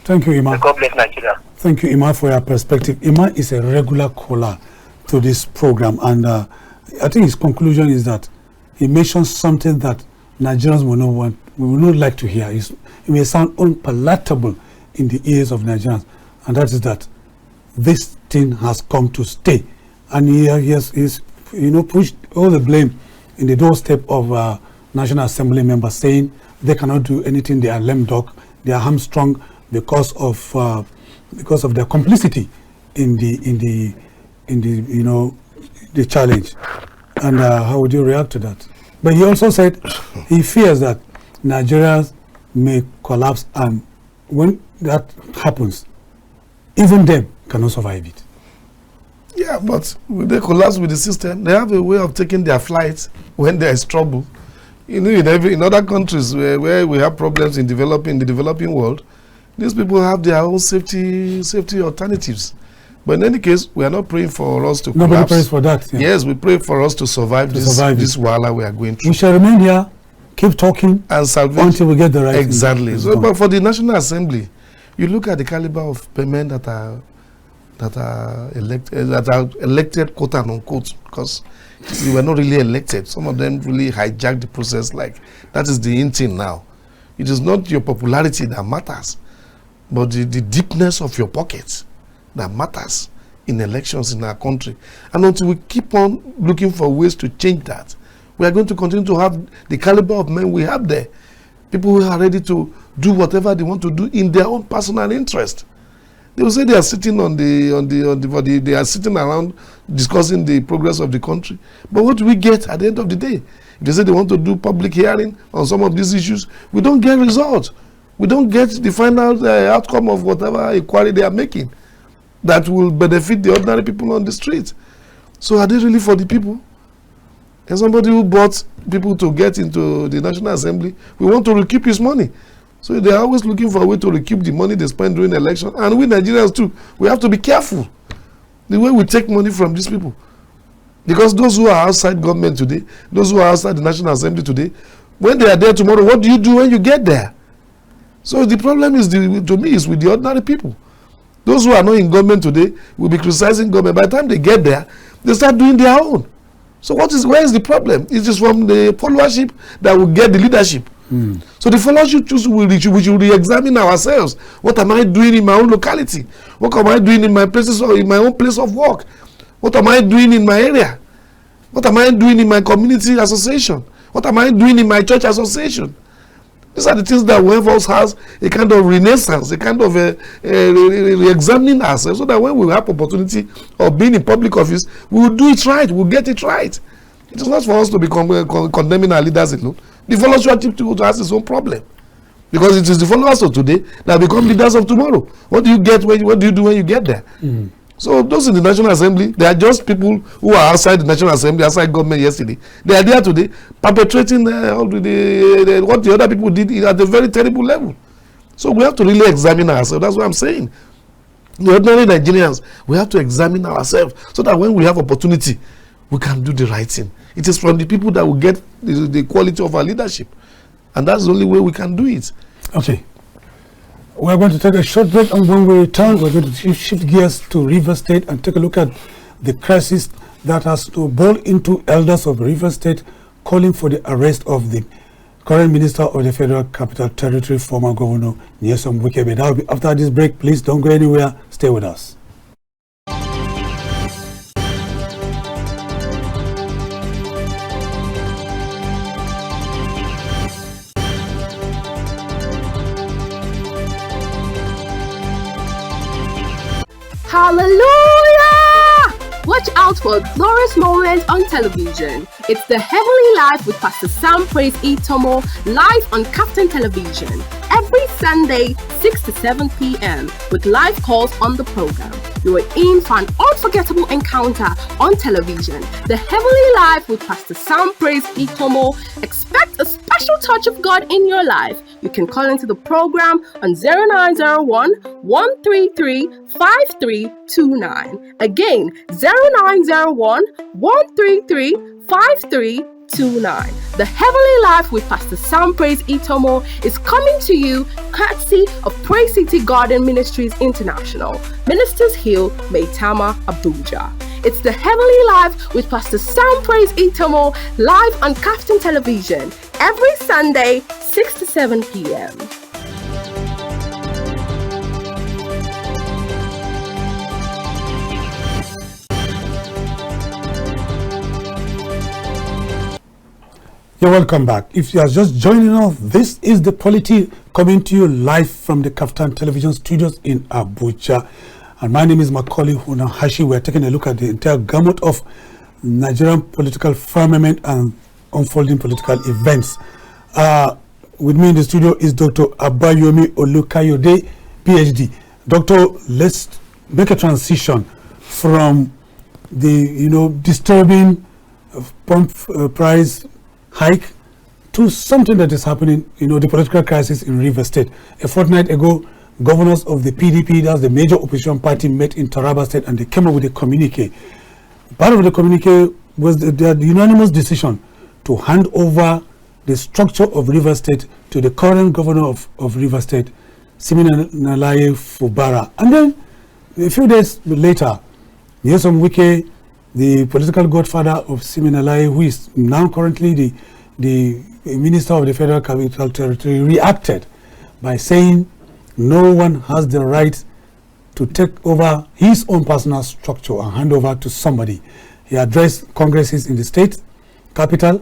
Thank you, Ima. God bless Nigeria. Thank you, Ima, for your perspective. Ima is a regular caller to this program, and I think his conclusion is that he mentions something that Nigerians will not want, we will not like to hear. It may sound unpalatable in the ears of Nigerians, and that is that this thing has come to stay. And he has pushed all the blame in the doorstep of National Assembly members, saying they cannot do anything. They are lame duck, they are hamstrung because of their complicity in the challenge. And how would you react to that? But he also said he fears that Nigeria may collapse, and when that happens, even them cannot survive it. Yeah, but when they collapse with the system, they have a way of taking their flights when there is trouble. You know, in other countries where we have problems in the developing world, these people have their own safety alternatives. But in any case, we are not praying for us to collapse. Nobody prays for that. Yeah. Yes, we pray for us to survive this wahala we are going through. We shall remain here, keep talking, and salvation until we get the right. Exactly. So, but for the National Assembly, you look at the caliber of men that are elected, quote and unquote, because they were not really elected. Some of them really hijacked the process. Like, that is the in thing now. It is not your popularity that matters, but the deepness of your pockets that matters in elections in our country. And until we keep on looking for ways to change that, we are going to continue to have the caliber of men we have there. People who are ready to do whatever they want to do in their own personal interest. They will say they are sitting they are sitting around discussing the progress of the country. But what do we get at the end of the day? If they say they want to do public hearing on some of these issues, we don't get results. We don't get the final outcome of whatever inquiry they are making that will benefit the ordinary people on the street. So are they really for the people? And somebody who bought people to get into the National Assembly, we want to recoup his money. So they are always looking for a way to recoup the money they spend during the election. And we Nigerians too, we have to be careful the way we take money from these people. Because those who are outside government today, those who are outside the National Assembly today, when they are there tomorrow, what do you do when you get there? So the problem is, to me, is with the ordinary people. Those who are not in government today will be criticizing government. By the time they get there, they start doing their own. So where is the problem? It is from the followership that will get the leadership. So the followership we should re-examine ourselves. What am I doing in my own locality? What am I doing in my places or in my own place of work? What am I doing in my area? What am I doing in my community association? What am I doing in my church association? These are the things that will help us have a kind of renaissance, a kind of re-examining ourselves, so that when we have opportunity of being in public office, we will do it right, we'll get it right. It is not for us to be condemning our leaders alone. The followership has its own problem. Because it is the followers of today that become leaders of tomorrow. What do you get what do you do when you get there? So those in the National Assembly, they are just people who are outside the National Assembly, outside government yesterday. They are there today perpetrating what the other people did at a very terrible level. So we have to really examine ourselves. That's what I'm saying. The ordinary Nigerians, we have to examine ourselves so that when we have opportunity, we can do the right thing. It is from the people that will get the quality of our leadership. And that's the only way we can do it. Okay. We're going to take a short break, and when we return, we're going to shift gears to River State and take a look at the crisis that has snowballed into elders of River State calling for the arrest of the current Minister of the Federal Capital Territory, former Governor NIGCOMSAT. That will be after this break. Please don't go anywhere. Stay with us. Hallelujah! Watch out for a glorious moment on television. It's the Heavenly Life with Pastor Sam Praise Itomo, live on KAFTAN Television every Sunday 6 to 7 p.m. with live calls on the program. You are in for an unforgettable encounter on television. The Heavenly Life with Pastor Sam Praise Itomo. Expect a special touch of God in your life. You can call into the program on 0901 133 5329. Again, 0901 133 5329. The Heavenly Life with Pastor Sam Praise Itomo is coming to you courtesy of Praise City Garden Ministries International, Ministers Hill, Maitama, Abuja. It's the Heavenly Life with Pastor Sam Praise Itomo, live on KAFTAN Television every Sunday 6 to 7 p.m. You're welcome back. If you are just joining us, this is the Polity coming to you live from the KAFTAN Television Studios in Abuja. And my name is Macauley Hunohashi. We're taking a look at the entire gamut of Nigerian political firmament and unfolding political events. With me in the studio is Dr. Obayomi Olukayode, PhD. Doctor, let's make a transition from the disturbing pump price hike to something that is happening, the political crisis in River State. A fortnight ago, governors of the PDP, that's the major opposition party, met in Taraba State and they came up with a communique. Part of the communique was the unanimous decision to hand over the structure of River State to the current governor of River State, Siminalayi Fubara. And then a few days later, NIGCOMSAT, the political godfather of Siminalayi, who is now currently the Minister of the Federal Capital Territory, reacted by saying no one has the right to take over his own personal structure and hand over to somebody. He addressed congresses in the state capital.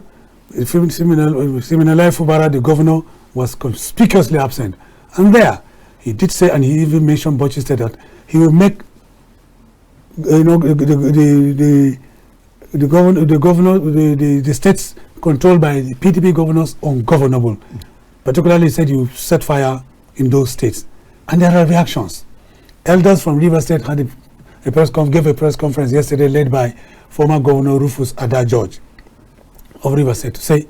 Siminalayi Fubara, the governor, was conspicuously absent. And there, he did say, and he even mentioned Bauchi State, that he will make the states controlled by the PDP governors ungovernable. Particularly, he said you set fire in those states. And there are reactions. Elders from River State had gave a press conference yesterday led by former Governor Rufus Ada George of River State to say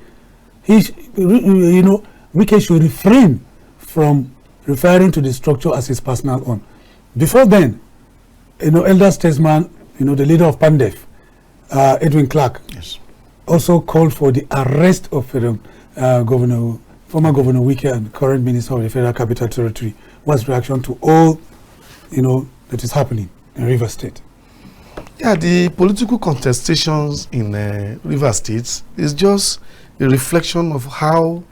Wike should refrain from referring to the structure as his personal own. Before then, elder statesman, the leader of PANDEF, Edwin Clark, yes, also called for the arrest of former Governor Wike and current Minister of the Federal Capital Territory. What's reaction to all, that is happening in River State? Yeah, the political contestations in River State is just a reflection of how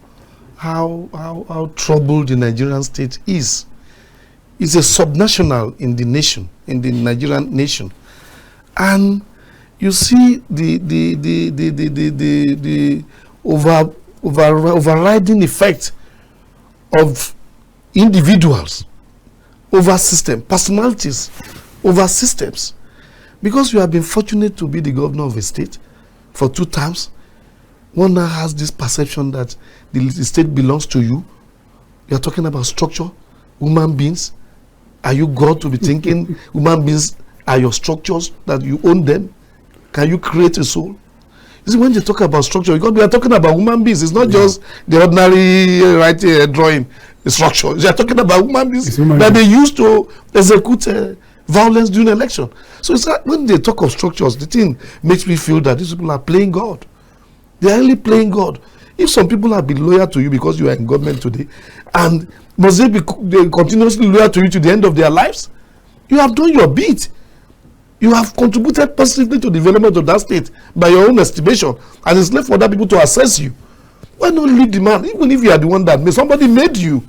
troubled the Nigerian state is. It's a subnational in the nation, in the Nigerian nation, and you see the overriding effect of individuals over system, personalities over systems. Because you have been fortunate to be the governor of a state for 2 terms, one now has this perception that the state belongs to you. You are talking about structure, human beings. Are you God to be thinking human beings are your structures, that you own them? Can you create a soul? You see, when they talk about structure, because we are talking about human beings, it's not just the ordinary drawing structure. They are talking about human beings that they use to execute violence during election. So it's like when they talk of structures, the thing makes me feel that these people are playing God. They are really playing God. If some people have been loyal to you because you are in government today, and must they be continuously loyal to you to the end of their lives? You have done your bit. You have contributed positively to the development of that state by your own estimation, and it's left for other people to assess you. Why not lead the man, even if you are the one that made somebody made you?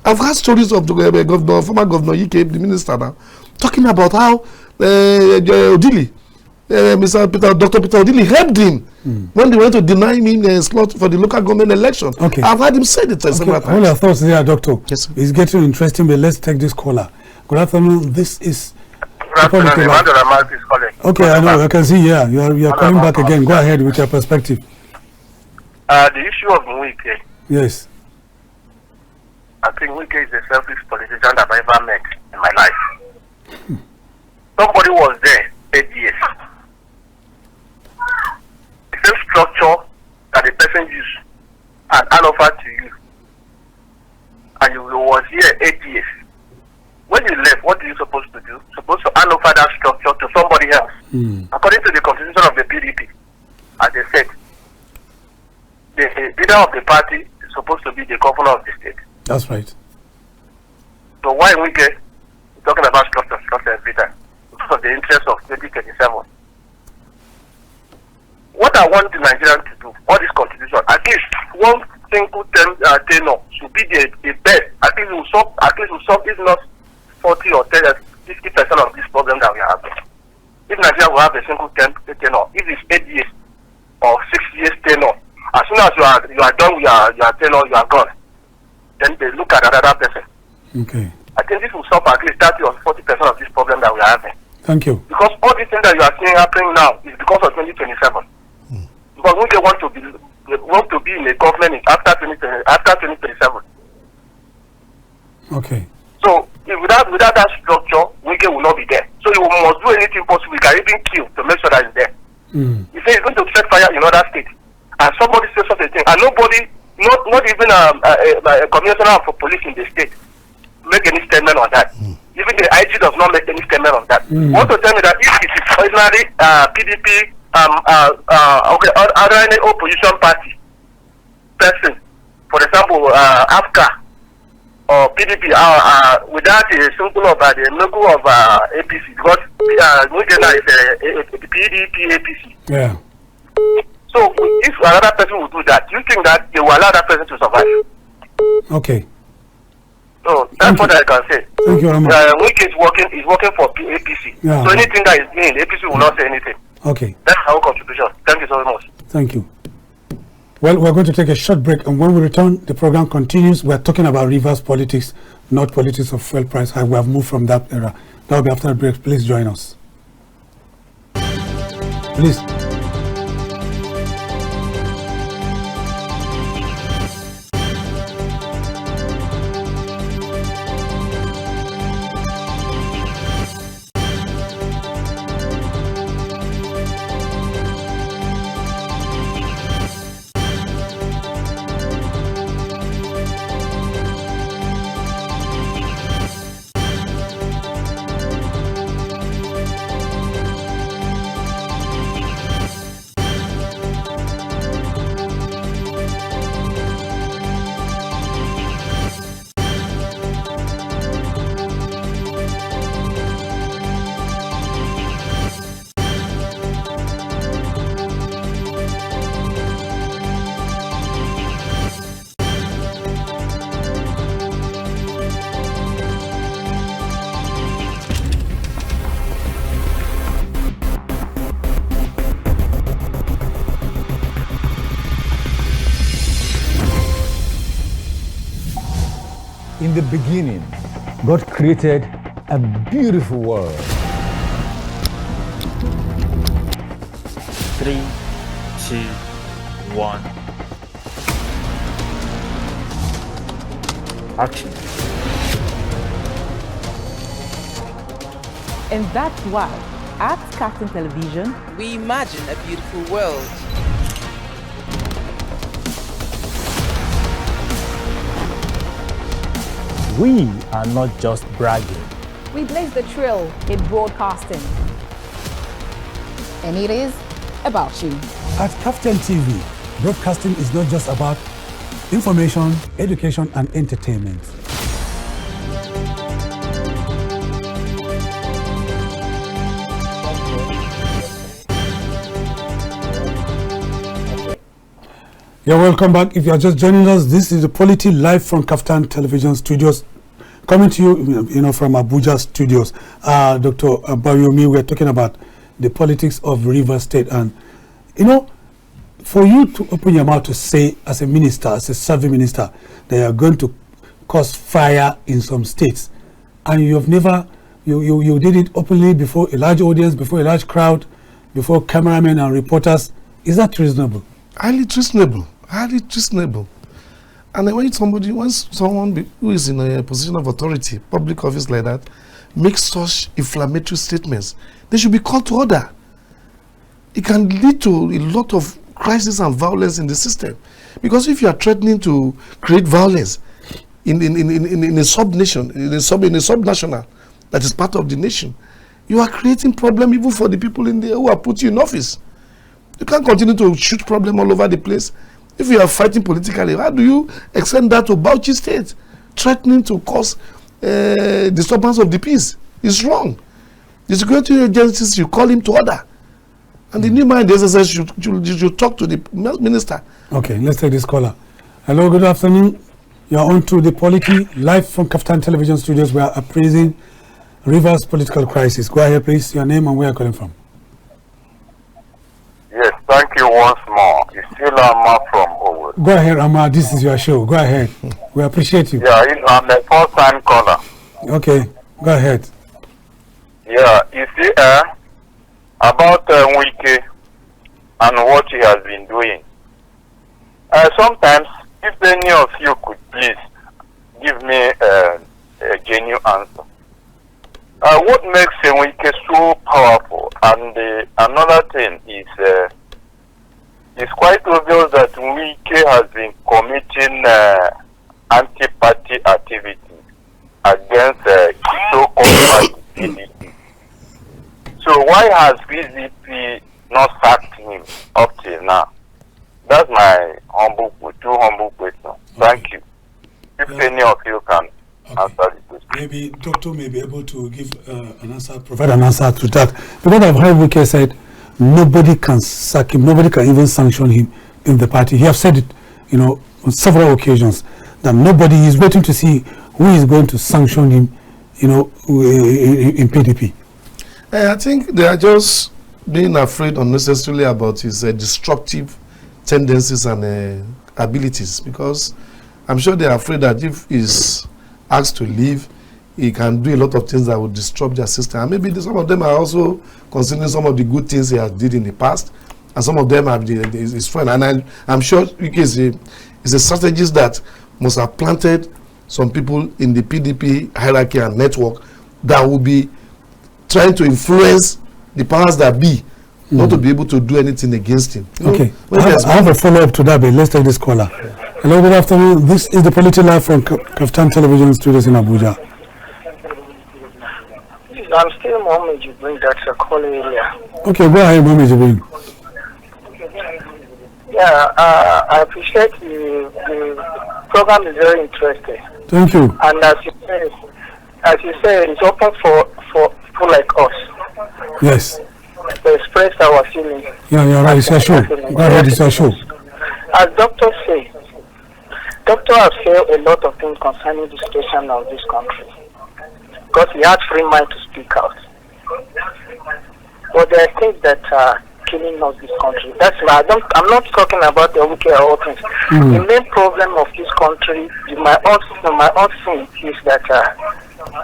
I've heard stories of the former governor Ike, the minister now, talking about how Odili, Dr. Peter Odili helped him when they went to deny him a slot for the local government election. Okay. I've heard him say it several times. All your thoughts there, Doctor. Yes, sir. It's getting interesting, but let's take this caller. Good afternoon. This is Emmanuel Ramal is calling. Okay, I know. I can see. Yeah, you are coming back again. Go ahead with your perspective. The issue of Wike. Yes. I think Wike is the selfish politician that I've ever met in my life. Somebody was there 8 years. The same structure that the person used and offered to you. And you was here 8 years. When you left, what are you supposed to do? Supposed to hand over that structure to somebody else. According to the constitution of the PDP, as they said, the leader of the party is supposed to be the governor of the state. That's right. So why we get talking about structure every time? Because of the interest of 2027. What I want the Nigerians to do, all this constitution, at least one single tenure should be the best. At least we'll solve if not 40 or 50% of this problem that we have. If Nigeria will have a single tenure, if it's 8 years or 6 years tenure, as soon as you are done with your tenure, you are gone. Then they look at another person. Okay. I think this will solve at least 30 or 40% of this problem that we are having. Thank you. Because all these things that you are seeing happening now is because of 2027. Because we want to be in a government after 2027. Okay. So without that structure, Wike will not be there. So you must do anything possible. We can even kill to make sure that it's there. You say he's going to set fire in other states, and somebody says such a thing, and nobody, not even a commissioner for police in the state, make any statement on that. Even the IG does not make any statement on that. Want to tell me that if it is ordinary PDP, other any opposition party person, for example, AFCA or PDP, without a symbol of the logo of APC, because Mujena is a PDP APC. Yeah. So if another person would do that, do you think that they will allow that person to survive? Okay. So that's what I can say. Thank you very much. Wike is working for APC. Yeah, so anything that is mean, APC will not say anything. Okay. That's our contribution. Thank you so much. Thank you. Well, we're going to take a short break, and when we return, the program continues. We're talking about reverse politics, not politics of fuel price. We have moved from that era. That will be after the break. Please join us. Please. In the beginning, God created a beautiful world. 3, 2, 1. Action. And that's why, at KAFTAN Television, we imagine a beautiful world. We are not just bragging. We blaze the trail in broadcasting. And it is about you. At KAFTAN TV, Broadcasting is not just about information, education, and entertainment. You're welcome back. If you are just joining us, this is the Polity live from KAFTAN Television Studios, coming to you, from Abuja Studios. Dr. Obayomi, we're talking about the politics of Rivers State, and for you to open your mouth to say, as a minister, as a serving minister, that you are going to cause fire in some states, and you've never, you did it openly before a large audience, before a large crowd, before cameramen and reporters. Is that reasonable? Highly reasonable. Highly reasonable. And when someone who is in a position of authority, public office like that, makes such inflammatory statements, they should be called to order. It can lead to a lot of crisis and violence in the system. Because if you are threatening to create violence in a sub-nation, in a sub-national that is part of the nation, you are creating problem even for the people in there who are put you in office. You can't continue to shoot problem all over the place. If you are fighting politically, how do you extend that to Bauchi State? Threatening to cause disturbance of the peace is wrong. The security agencies, you call him to order. And the new mind, the SSS, should talk to the minister. Okay, let's take this caller. Hello, good afternoon. You are on to the Polity live from KAFTAN Television Studios. We are appraising Rivers political crisis. Go ahead, please. Your name and where you are calling from. Yes, thank you once more. It's still Amma from Owo. Go ahead, Amma. This is your show. Go ahead. We appreciate you. Yeah, I'm a first-time caller. Okay, go ahead. Yeah, you see, about Wike and what he has been doing. Sometimes, if any of you could please give me a genuine answer. What makes Wike so powerful? And another thing is, it's quite obvious that Wike has been committing anti-party activity against so-called PDP. So why has PDP not sacked him up till now? That's my two humble questions. Thank you. If any of you can answer the question. Maybe Doctor may be able to give an answer, provide an answer to that. Because I've heard Wike said nobody can sack him, nobody can even sanction him in the party. He has said it, on several occasions, that nobody is waiting to see who is going to sanction him, in PDP. I think they are just being afraid unnecessarily about his disruptive tendencies and abilities, because I'm sure they are afraid that if he's asked to leave, he can do a lot of things that would disrupt their system. And maybe some of them are also considering some of the good things he has did in the past, and some of them are his friend. And I'm sure is a strategist that must have planted some people in the PDP hierarchy and network that will be trying to influence the powers that be, not to be able to do anything against him. Okay, I have a follow-up to that, but let's take this caller. Hello, good afternoon. This is the Polity live from KAFTAN Television Studios in Abuja. I'm still Mohammed Jibril, that's a call area. Okay, go ahead, Mohammed Jibril. Yeah, I appreciate the program is very interesting. Thank you. And as you say, it's open for people like us. Yes. To express our feelings. Yeah, you're right. It's your show. Go ahead, it's your show. As doctors say, doctor has said a lot of things concerning the situation of this country, because he had free mind to speak out. But there are things that are killing us this country. That's why I'm not talking about the Wike or all things. The main problem of this country, my own thing is that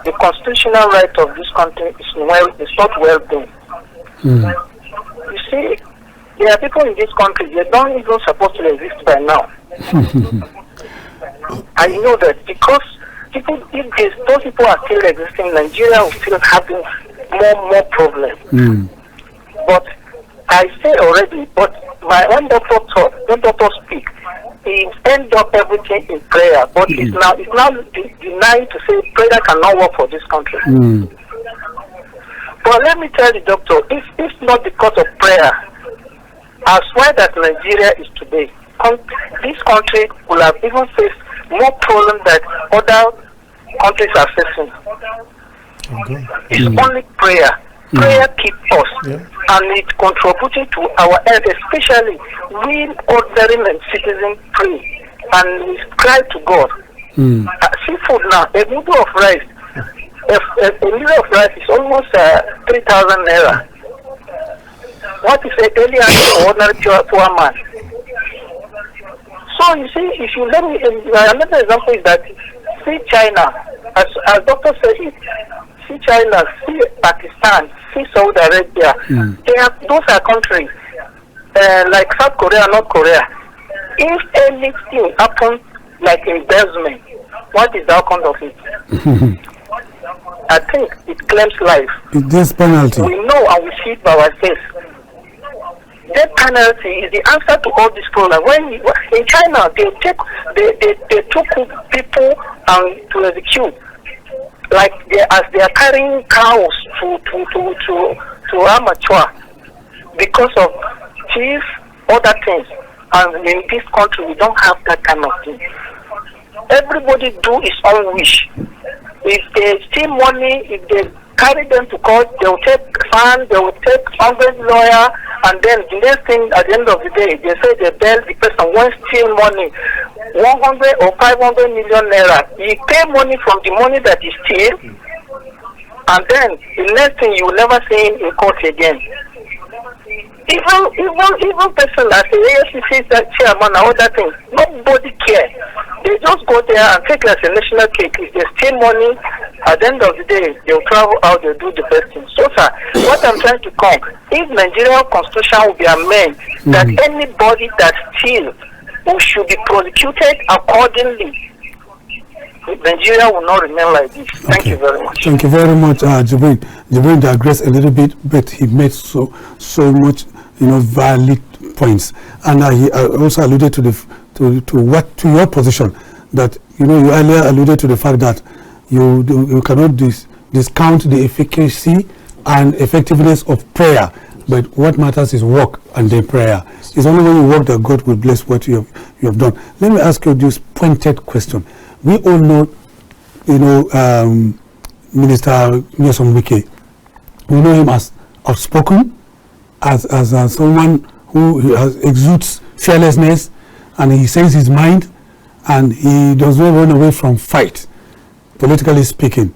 the constitutional right of this country is not well done. You see, there are people in this country, they don't even supposed to exist by now. I know that because if those people are still existing, Nigeria will still having more problems. But I say already, but when doctor speak, he end up everything in prayer. But it's now denying to say prayer cannot work for this country. But let me tell the doctor, if not because of prayer, as wide as Nigeria is today, this country will have even faced more problems that other countries are facing. Okay. It's only prayer. Prayer keeps us, and it's contributing to our health, especially we ordinary citizens pray and we cry to God. Seafood now, a noodle of rice, a noodle of rice is almost 3,000 naira. What is a daily for ordinary poor man? So you see, if you let me, another example is that see China, as Doctor said, see China, see Pakistan, see Saudi Arabia. Those are countries like South Korea, North Korea. If anything happens like embezzlement, what is the outcome of it? I think it claims life. This penalty. We know and we see it by ourselves. Death penalty is the answer to all this problem. When in China they took people and to execute, like as they are carrying cows to amateur because of chief other things. And in this country we don't have that kind of thing. Everybody do his own wish. If they steal money, if they carry them to court, they will take fine, they will take 100 lawyer, and then the next thing at the end of the day, they say they bail the person when steal money, 100 or 500 million naira. He pay money from the money that he steal, and then the next thing you will never see him in court again. Even person as the AFCC chairman and other things, nobody care. They just go there and take it as a national cake. If they steal money, at the end of the day, they'll travel out, they'll do the best thing. So, sir, what I'm trying to come, if Nigerian constitution will be amended, that anybody that steals who should be prosecuted accordingly, Nigeria will not remain like this. Thank you very much. Thank you very much, Jibrin. Jibrin digressed a little bit, but he made so much, valid points, and he also alluded to your position that you earlier alluded to the fact that you cannot discount the efficacy and effectiveness of prayer, but what matters is work and then prayer. It's only when you work that God will bless what you have done. Let me ask you this pointed question. We all know, Minister Nyesom Wike. We know him as outspoken, as someone who exudes fearlessness, and he says his mind, and he does not run away from fight, politically speaking.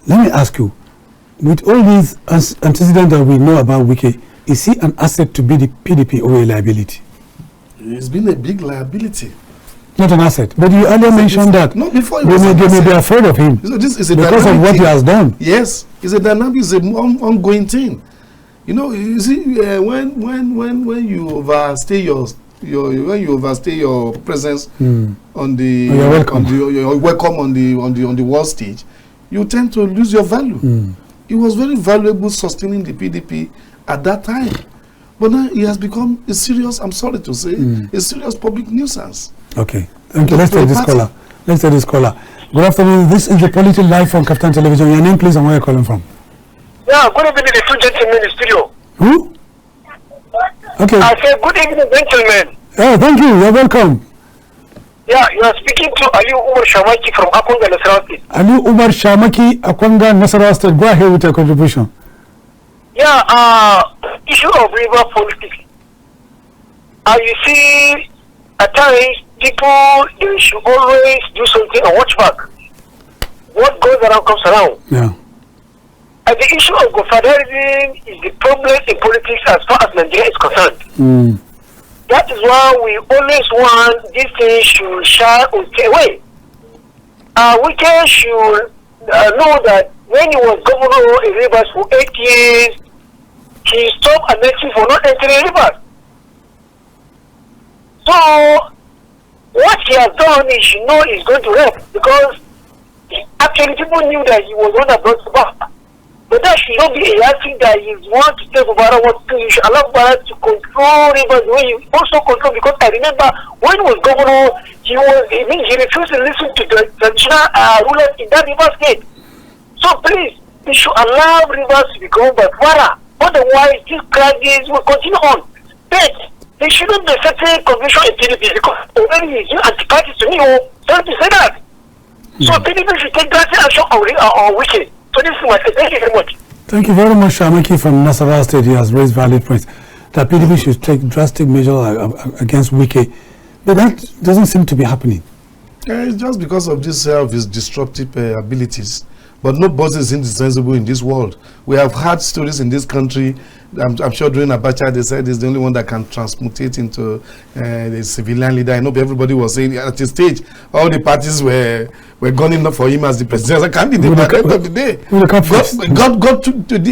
Let me ask you, with all these antecedents that we know about Wike, is he an asset to be the PDP or a liability? He's been a big liability. Not an asset, but you earlier mentioned that no, before they may be afraid of him this is because of what he has done. Yes, it's a dynamic, it's an ongoing thing. You see, when you overstay your presence on the you're welcome on the world stage, you tend to lose your value. It was very valuable sustaining the PDP at that time, but now it has become a serious, I'm sorry to say, a serious public nuisance. Okay, thank you. Let's take this caller. Good afternoon. This is the Polity Live from KAFTAN Television. Your name, please, and where you're calling from. Yeah, good evening, the two gentlemen in the studio. Who? Okay. I say good evening, gentlemen. Oh, thank you. You're welcome. Yeah, you are speaking to Ali Umar Shamaki from Akwanga, Nasarawa State. Ali Umar Shamaki, Akwanga, Nasarawa State. Go ahead with your contribution. Yeah, issue of river politics. You see, at times, people, they should always do something and watch back. What goes around comes around. Yeah. And the issue of godfatherism is the problem in politics as far as Nigeria is concerned. That is why we always want this thing should shy or stay away. We should know that when he was governor in Rivers for 8 years, he stopped annexing for not entering Rivers. So, what he has done is, he's going to help, because actually people knew that he was one that brought Subara. But that should not be a yardstick that he wants to tell Subara what to do. You should allow Subara to control Rivers the way he also control, because I remember when he was governor, he refused to listen to the traditional rulers in that Rivers state. So please, we should allow Rivers to be governed by Subara. Otherwise, this crisis will continue on. But There shouldn't be certain conviction in PDP because when he's anti-party to me, don't say that. So PDP should take drastic action on Wiki. So this is what I say. Thank you very much. Thank you very much, Shamaki from Nasarawa State. He has raised valid points that PDP should take drastic measures against Wiki, but that doesn't seem to be happening. It's just because of this of his disruptive abilities. But nobody is indispensable in this world. We have had stories in this country. I'm sure during Abacha they said he's the only one that can transmutate into the civilian leader. I know everybody was saying at the stage all the parties were gunning up for him as the presidential candidate. At the end of the day,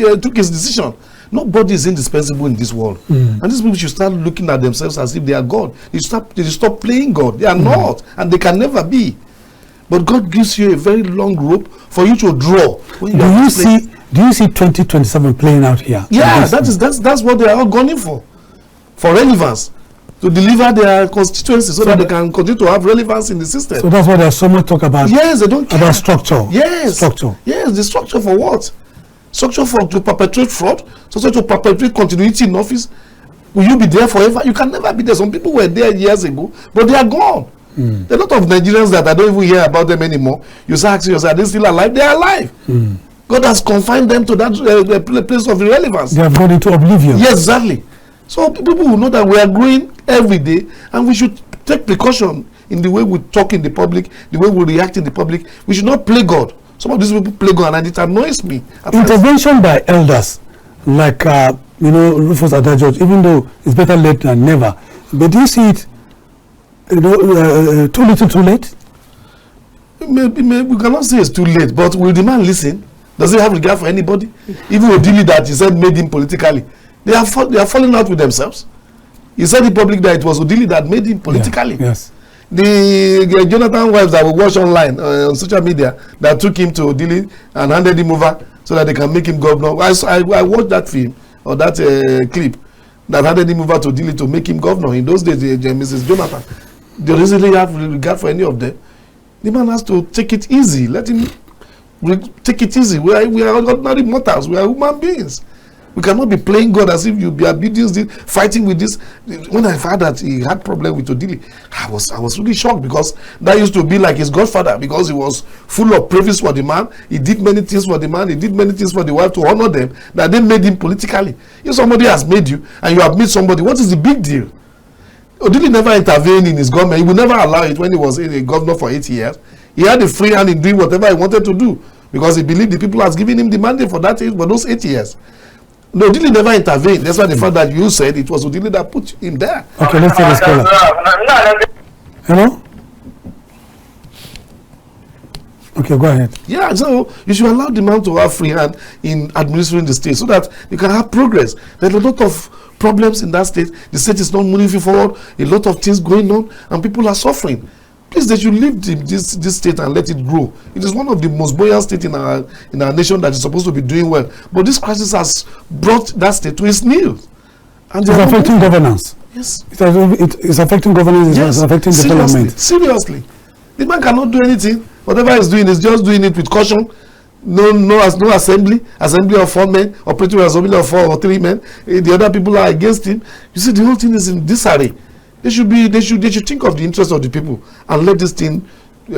God took his decision. Nobody is indispensable in this world. And these people should start looking at themselves as if they are God. They should stop playing God. They are not, and they can never be. But God gives you a very long rope for you to draw. Do you see 2027 playing out here? Yeah, that's what they are all gunning for relevance, to deliver their constituency so that they can continue to have relevance in the system. So that's why there's so much talk about. Yes, they don't care about structure. Yes, structure. Yes, the structure for what? Structure to perpetrate fraud, structure to perpetrate continuity in office. Will you be there forever? You can never be there. Some people were there years ago, but they are gone. There are a lot of Nigerians that I don't even hear about them anymore. You start asking yourself, are they still alive? They are alive. God has confined them to that place of irrelevance. They have gone into oblivion. Yes, exactly. So people will know that we are growing every day, and we should take precaution in the way we talk in the public, the way we react in the public. We should not play God. Some of these people play God, and it annoys me. Intervention by elders, like Rufus Adajot, even though it's better late than never. But do you see it? Too little, too late? Maybe we cannot say it's too late, but will the man listen? Does he have regard for anybody? Even Odili that he said made him politically, they are falling out with themselves. He said in public that it was Odili that made him politically. Yeah, yes. The Jonathan wives that we watch online on social media that took him to Odili and handed him over so that they can make him governor. I watched that film or that clip that handed him over to Odili to make him governor. In those days, Mrs. Jonathan, they don't really have regard for any of them. The man has to take it easy. Let him take it easy. We are ordinary mortals. We are human beings. We cannot be playing God as if you be abusing this, fighting with this. When I found that he had problem with Odili, I was really shocked, because that used to be like his godfather, because he was full of praise for the man. He did many things for the man. He did many things for the wife to honor them, that they made him politically. If somebody has made you and you have made somebody, what is the big deal? Odili never intervened in his government. He would never allow it when he was a governor for 8 years. He had a free hand in doing whatever he wanted to do, because he believed the people has given him the mandate for that for those 8 years. No, Odili never intervened. That's why the fact that you said it was Odili that put him there. Okay, let's take this caller. Hello? Okay, go ahead. Yeah, so you should allow the man to have free hand in administering the state so that you can have progress. There's a lot of problems in that state. The state is not moving forward. A lot of things going on, and people are suffering. Please, they should leave this state and let it grow. It is one of the most buoyant states in our nation that is supposed to be doing well. But this crisis has brought that state to its knees. And it's affecting governance. Yes. It's affecting governance. Yes. It's affecting development. Seriously. The man cannot do anything. Whatever he's doing is just doing it with caution. No assembly of 4 men, operating assembly of 4 or 3 men. The other people are against him. You see, the whole thing is in disarray. They should think of the interest of the people and let this thing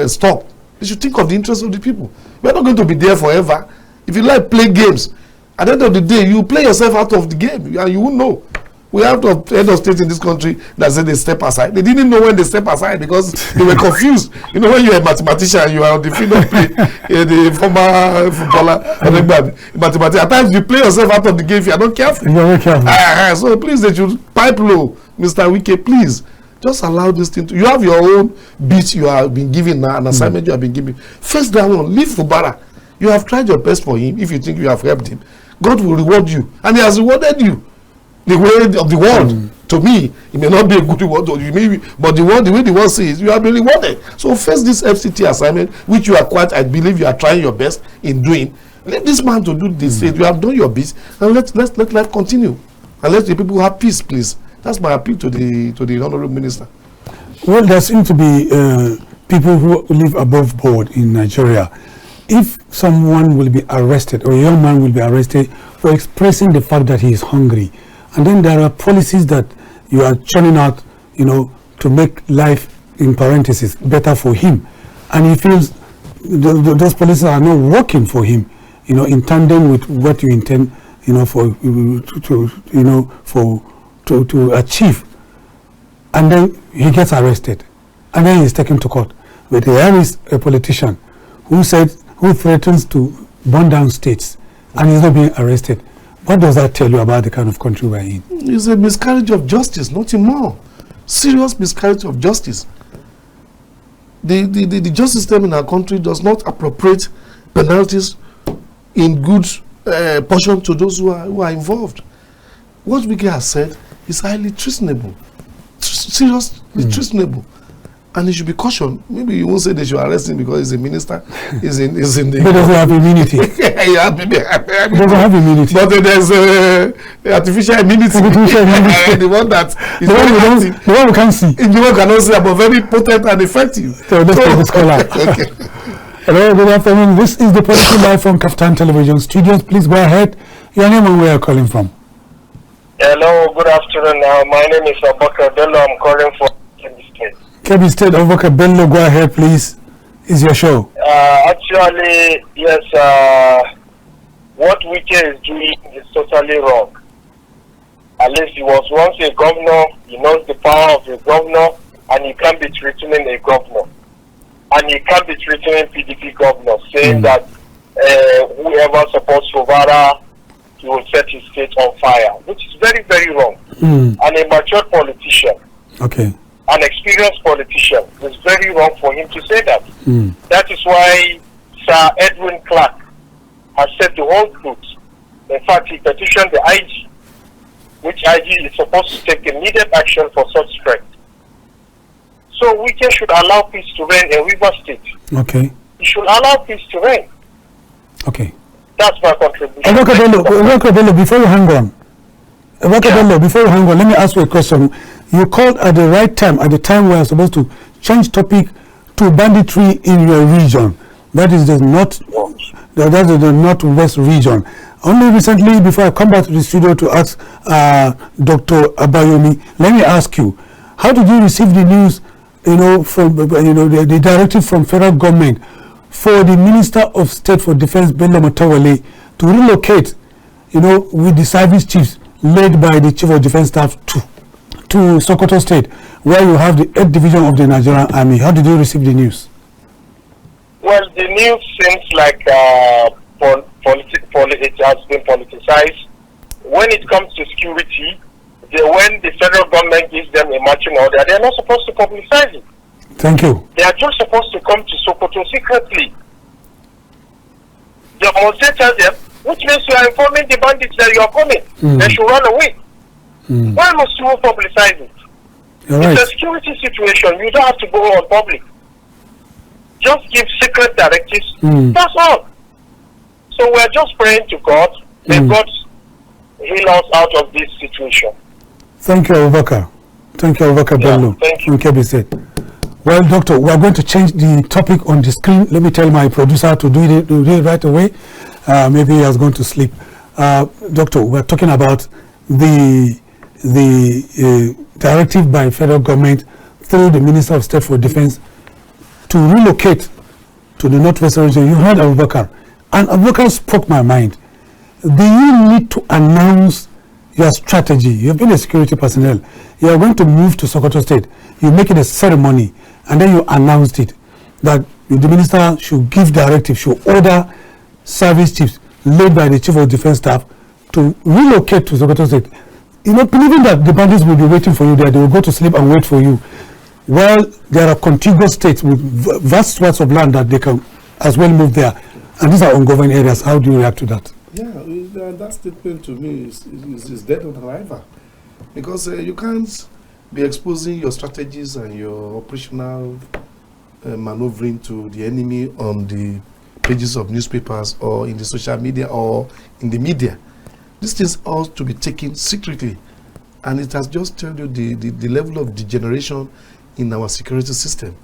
stop. They should think of the interest of the people. We are not going to be there forever. If you like play games, at the end of the day, you play yourself out of the game, and you won't know. We have the head of state in this country that said they step aside. They didn't know when they step aside because they were confused. You know, when you're a mathematician, you are on the field of play, the former footballer, mathematician. At times you play yourself out of the game if you are not careful. You're very careful. So please, they should pipe low, Mr. Wike. Please, just allow this thing to. You have your own beat you have been given now, an assignment you have been given. First that one, leave Fubara. You have tried your best for him. If you think you have helped him, God will reward you, and He has rewarded you. The way of the world, to me, it may not be a good reward, but the way the world sees, you have been rewarded. So first this FCT assignment, which you are I believe you are trying your best in doing. Let this man to do this. You have done your best, and let life continue, and let the people have peace, please. That's my appeal to the honorable minister. Well, there seem to be people who live above board in Nigeria. If someone will be arrested, or a young man will be arrested for expressing the fact that he is hungry, and then there are policies that you are churning out, to make life, in parentheses, better for him. And he feels those policies are not working for him, in tandem with what you intend, to achieve. And then he gets arrested. And then he's taken to court. But there is a politician who threatens to burn down states, and he's not being arrested. What does that tell you about the kind of country we're in? It's a miscarriage of justice, nothing more. Serious miscarriage of justice. The justice system in our country does not appropriate penalties in good portion to those who are involved. What Wike has said is highly treasonable. Seriously treasonable. And he should be cautioned. Maybe you won't say they should arrest him because he's a minister. He's in the. He doesn't have immunity. He doesn't have immunity. But there's artificial immunity. The one that is the one we can't see. The one cannot see, but very potent and effective. So let's take this call out. Okay. Hello, good afternoon. This is the Polity Live from KAFTAN Television Studios. Please go ahead. Your name and where you're calling from. Hello, good afternoon. My name is Abubakar Bello. I'm calling from Kebbi State. Kebbi State, Abubakar Bello, go ahead, please. It's your show. Actually, yes, what Wike is doing is totally wrong. At least he was once a governor, he knows the power of a governor, and he can't be threatening a governor. And he can't be threatening PDP governor, saying that whoever supports Fubara, he will set his state on fire, which is very, very wrong. And a mature politician, an experienced politician, it's very wrong for him to say that. That is why Sir Edwin Clark has said the whole truth. In fact, he petitioned the IG, which IG is supposed to take immediate action for such threat. So we just should allow peace to reign in River State. Okay. We should allow peace to reign. Okay. That's my contribution. Abubakar Bello, before you hang on, let me ask you a question. You called at the right time, at the time we are supposed to change topic to banditry in your region. That is the northwest region. Only recently, before I come back to the studio to ask Dr. Obayomi, let me ask you, how did you receive the news, from the directive from federal government for the Minister of State for Defense, Bello Macauley, to relocate, with the service chiefs led by the Chief of Defense Staff to Sokoto State, where you have the 8th Division of the Nigerian Army? How did you receive the news? Well, the news seems like it has been politicized. When it comes to security, when the federal government gives them a marching order, they are not supposed to publicize it. Thank you. They are just supposed to come to Sokoto secretly. They must tell them, which means you are informing the bandits that you are coming. They should run away. Why must you publicize it? It's a security situation. You don't have to go on public. Just give secret directives. That's all. So we are just praying to God. May God heal us out of this situation. Thank you, Abubakar. Thank you, Abubakar Bello. Thank you. From Kebbi State. Well, Doctor, we are going to change the topic on the screen. Let me tell my producer to do it right away. Maybe he has gone to sleep. Doctor, we are talking about the directive by federal government through the Minister of State for Defense to relocate to the northwest region. You heard Abubakar, and Abubakar spoke my mind. Do you need to announce your strategy? You have been a security personnel. You are going to move to Sokoto State. You make it a ceremony, and then you announced it that the minister should give directive, should order service chiefs led by the Chief of Defense Staff to relocate to Sokoto State. Believing that the bandits will be waiting for you there, they will go to sleep and wait for you. Well, there are contiguous states with vast swaths of land that they can as well move there. And these are ungoverned areas. How do you react to that? Yeah, that statement to me is dead on arrival. Because you can't be exposing your strategies and your operational maneuvering to the enemy on the pages of newspapers or in the social media or in the media. These things ought to be taken secretly. And it has just told you the level of degeneration in our security system.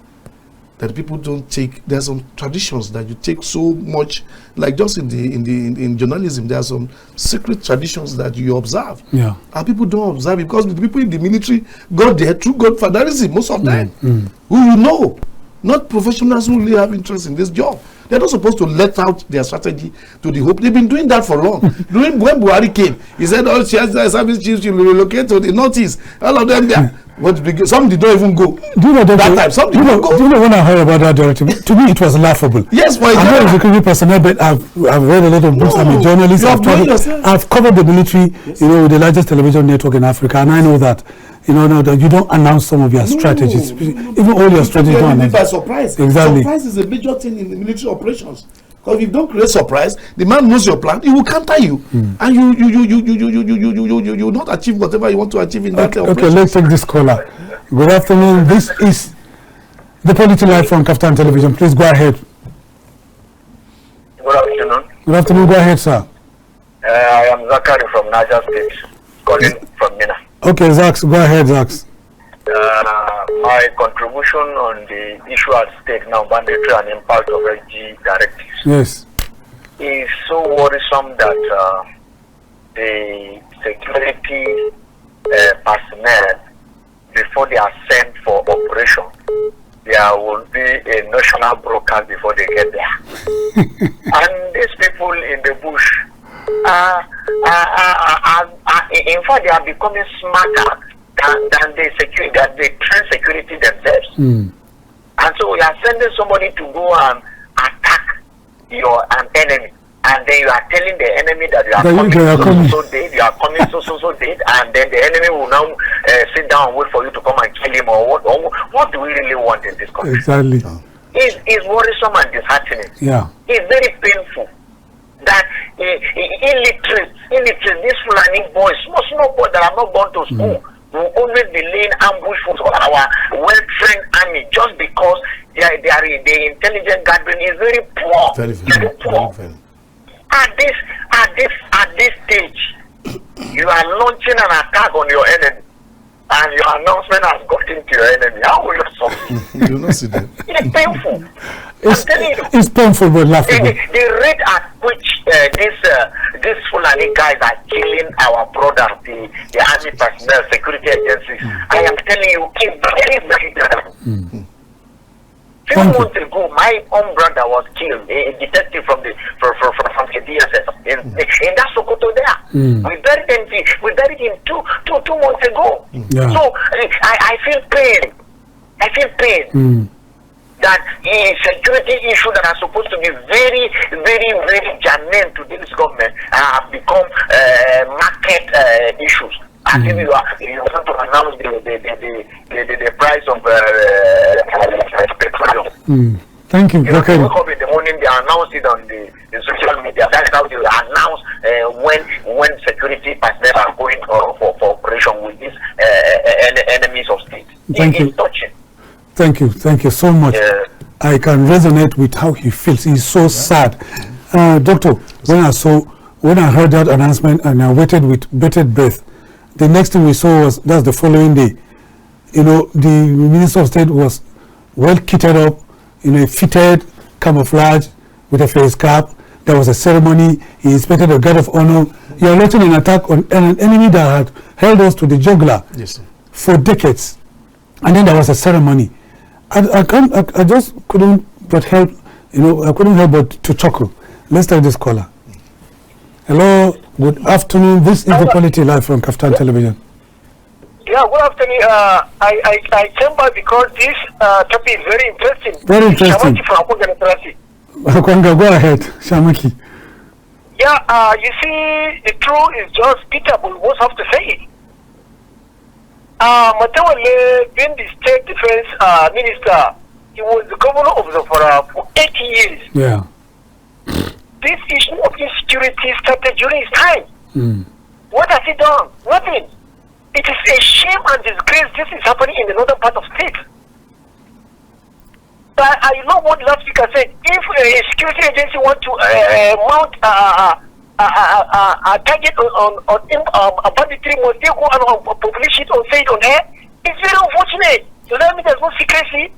that people don't take. There are some traditions that you take so much, like just in journalism, there are some secret traditions that you observe. Yeah. And people don't observe it because the people in the military got there through godfatherism most of the time. Who you know, not professionals who really have interest in this job. They're not supposed to let out their strategy to the hope. They've been doing that for long. When Buhari came, he said all service chiefs will relocate to the northeast. All of them there. But some did not even go. Do you know that time? Some did not go. Do you know when I heard about that directive? To me, it was laughable. Yes, I'm not a security personnel, but I've read a lot of books. I'm a journalist. I've covered the military, you know, with the largest television network in Africa, and I know that. You know, that you don't announce some of your strategies. Even all your strategies don't announce. By surprise. Exactly. Surprise is a major thing in the military operations. Because if you don't create surprise, the man knows your plan, he will counter you, and you will not achieve whatever you want to achieve in that operation. Okay, let's take this caller. Good afternoon. This is the Polity Live from KAFTAN Television. Please go ahead. Good afternoon. Good afternoon. Go ahead, sir. I am Zachary from Niger State, calling from Mina. Okay, Zax, go ahead, Zax. My contribution on the issue at stake now, banditry and impact of SG directives, yes, is so worrisome that the security personnel, before they are sent for operation, there will be a national broadcast before they get there. And these people in the bush, in fact, they are becoming smarter than they train security themselves. And so you are sending somebody to go and attack an enemy, and then you are telling the enemy that you are coming so date, you are coming so date, and then the enemy will now sit down and wait for you to come and kill him, or what do we really want in this country? Exactly. It's worrisome and disheartening. Yeah. It's very painful that illiterate, these Fulani boys, small boys that have not gone to school, will always be laying ambush for our well-trained army just because the intelligence gathering is very poor. Very poor. At this stage, you are launching an attack on your enemy, and your announcement has gotten to your enemy. How will you solve it? You not see that. It's painful. It's painful but laughable. The rate at which these Fulani guys are killing our brothers, the army personnel, security agencies, I am telling you, it's very, very terrible. Few months ago, my own brother was killed, a detective from the DSS in that Sokoto there. We buried him two months ago. Yeah. So I feel pain. I feel pain that a security issue that are supposed to be very, very, very germane to this government have become market issues. I think you want to announce the price of petroleum. Thank you. You wake up in the morning, they announce it on the social media. That's how they announce when security personnel are going for operation with these enemies of state. It's touching. Thank you so much. I can resonate with how he feels. He's so sad. Doctor, when I heard that announcement and I waited with bated breath, the next thing we saw was that's the following day. You know, the Minister of State was well kitted up, in a fitted camouflage with a face cap. There was a ceremony. He inspected a guard of honor. You are launching an attack on an enemy that had held us to the jugular for decades. And then there was a ceremony. I just couldn't but help, I couldn't help but to chuckle. Let's take this caller. Hello, good afternoon. This is the Polity Live from KAFTAN Television. Yeah, good afternoon. I came by because this topic is very interesting. Very interesting. Shamaki from Akwanga. Akwanga, go ahead, Shamaki. Yeah, you see, the truth is just pitiable. We both have to say it. Macauley, being the state defense minister, he was the governor of Zamfara for 80 years. Yeah. This issue of insecurity started during his time. What has he done? Nothing. It is a shame and disgrace this is happening in the northern part of state. But I know what last speaker said. If a security agency want to mount a target on banditry, must they go and publish it or say it on air? It's very unfortunate. So that means there's no secrecy.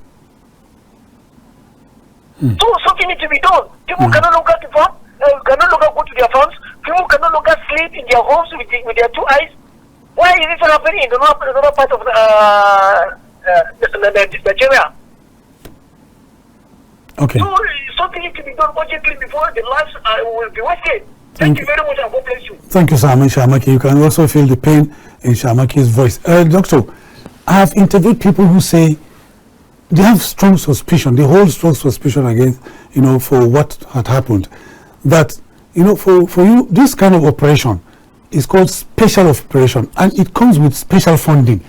So something needs to be done. People cannot longer to farm, cannot longer go to their farms. People cannot longer sleep in their homes with their 2 eyes. Why is this happening in another part of Nigeria? Okay. So something needs to be done urgently before the lives will be wasted. Thank you very much, and God bless you. Thank you, Sir Shamaki. You can also feel the pain in Shamaki's voice. Doctor, I have interviewed people who say they have strong suspicion, they hold strong suspicion against, for what had happened. That, for you, this kind of operation is called special operation, and it comes with special funding.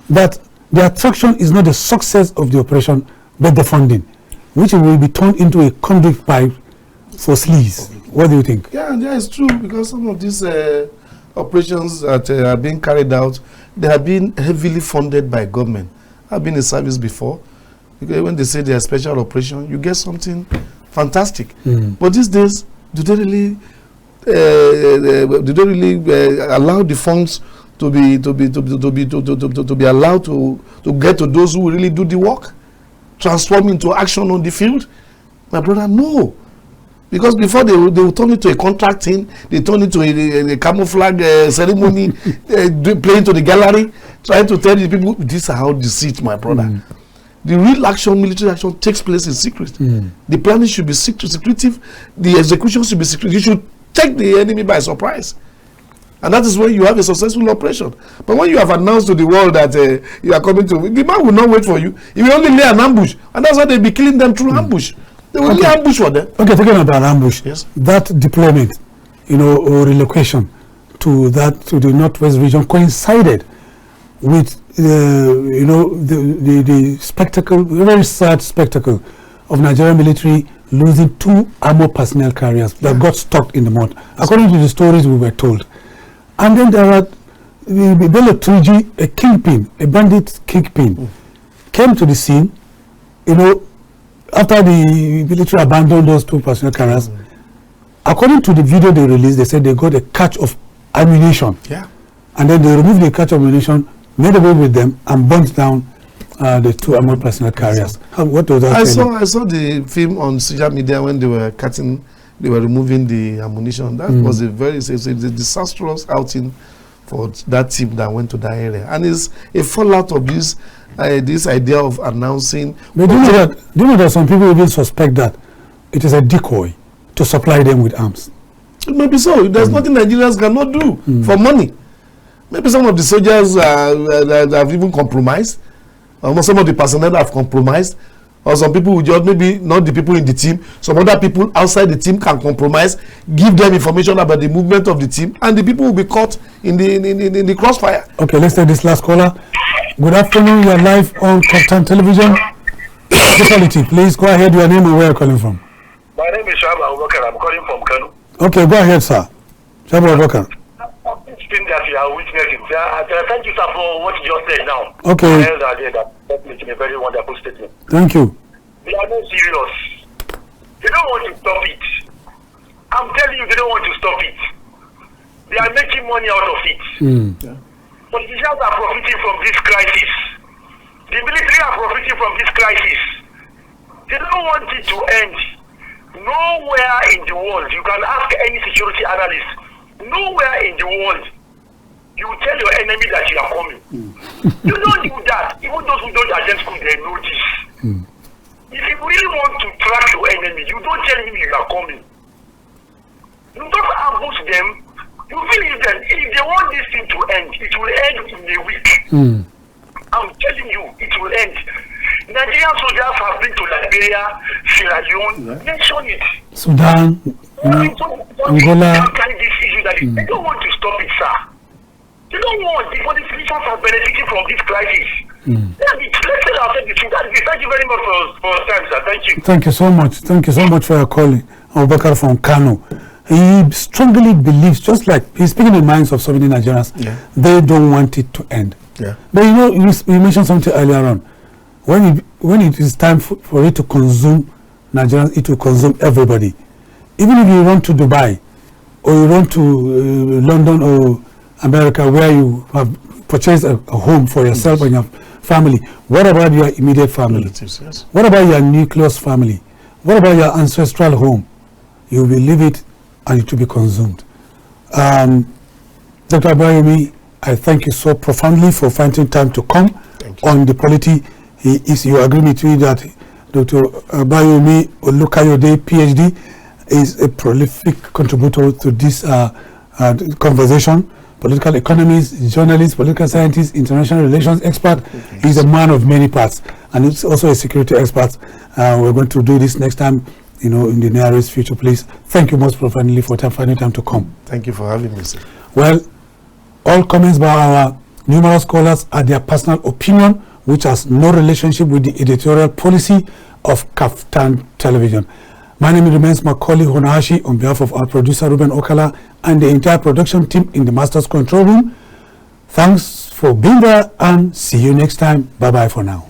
That the attraction is not the success of the operation, but the funding, which will be turned into a conduit pipe for sleaze. What do you think? Yeah, it's true, because some of these operations that are being carried out, they have been heavily funded by government. I've been in service before. Because when they say they are special operation, you get something fantastic. But these days, do they really allow the funds to be allowed to get to those who really do the work, transform into action on the field? My brother, no. Because before they will turn it to a contracting, they turn it to a camouflage ceremony, playing to the gallery, trying to tell the people, this is how deceit, my brother. The real action, military action, takes place in secret. The planning should be secretive, the execution should be secret. You should take the enemy by surprise. And that is when you have a successful operation. But when you have announced to the world that you are coming to, the man will not wait for you. He will only lay an ambush. And that's why they'll be killing them through ambush. They will lay ambush for them. Okay, talking about ambush, yes. That deployment, or relocation to the northwest region coincided with the spectacle, very sad spectacle of Nigerian military losing 2 armored personnel carriers that got stuck in the mud, according to the stories we were told. And then there are the Bello 3G, a kingpin, a bandit kingpin, came to the scene, after the military abandoned those 2 personnel carriers. According to the video they released, they said they got a catch of ammunition. Yeah. And then they removed the catch of ammunition, made away with them, and burnt down the 2 armored personnel carriers. What was that? I saw the film on social media when they were removing the ammunition. That was a disastrous outing for that team that went to that area. And it's a fallout of this idea of announcing. But do you know that some people even suspect that it is a decoy to supply them with arms? Maybe so. There's nothing Nigerians cannot do for money. Maybe some of the soldiers that have even compromised, or some of the personnel have compromised, or some people will just, maybe not the people in the team, some other people outside the team can compromise, give them information about the movement of the team, and the people will be caught in the crossfire. Okay, let's take this last caller. Good afternoon, you are live on KAFTAN Television. POLITY, please go ahead, your name and where you are calling from. My name is Shaba Abubakar, I'm calling from Kano. Okay, go ahead, sir. Shaba Abubakar. Thing that you are witnessing. Thank you, sir, for what you just said now. Okay. That makes a very wonderful statement. Thank you. They are not serious. They don't want to stop it. I'm telling you, they don't want to stop it. They are making money out of it. Politicians are profiting from this crisis. The military are profiting from this crisis. They don't want it to end. Nowhere in the world, you can ask any security analyst, nowhere in the world, you tell your enemy that you are coming. You don't do that. Even those who don't attend school, they know this. If you really want to track your enemy, you don't tell him you are coming. You don't ambush them. You finish them. If they want this thing to end, it will end in a week. I'm telling you, it will end. Nigerian soldiers have been to Liberia, Sierra Leone, mention it. Sudan, Angola. They don't want to stop it, sir. They don't want. The politicians are benefiting from this crisis. Let's say ourselves the truth. Thank you very much for your time, sir. Thank you. Thank you so much. Thank you so much for your calling. Abubakar from Kano. He strongly believes, just like he's speaking in the minds of so many Nigerians, they don't want it to end. But you mentioned something earlier on. When it is time for it to consume Nigerians, it will consume everybody. Even if you run to Dubai, or you run to London or America, where you have purchased a home for yourself and your family, what about your immediate family? What about your nucleus family? What about your ancestral home? You will leave it and it will be consumed. Dr. Obayomi, I thank you so profoundly for finding time to come on the polity. You agree with me that Dr. Obayomi Olukayode, PhD, is a prolific contributor to this conversation. Political economist, journalist, political scientist, international relations expert. He's a man of many parts, and he's also a security expert. We're going to do this next time, in the nearest future. Please, thank you most profoundly for finding time to come. Thank you for having me, sir. Well, all comments by our numerous callers are their personal opinion, which has no relationship with the editorial policy of KAFTAN Television. My name remains Macauley Hunohashi on behalf of our producer Ruben Okala and the entire production team in the Master's Control Room. Thanks for being there and see you next time. Bye-bye for now.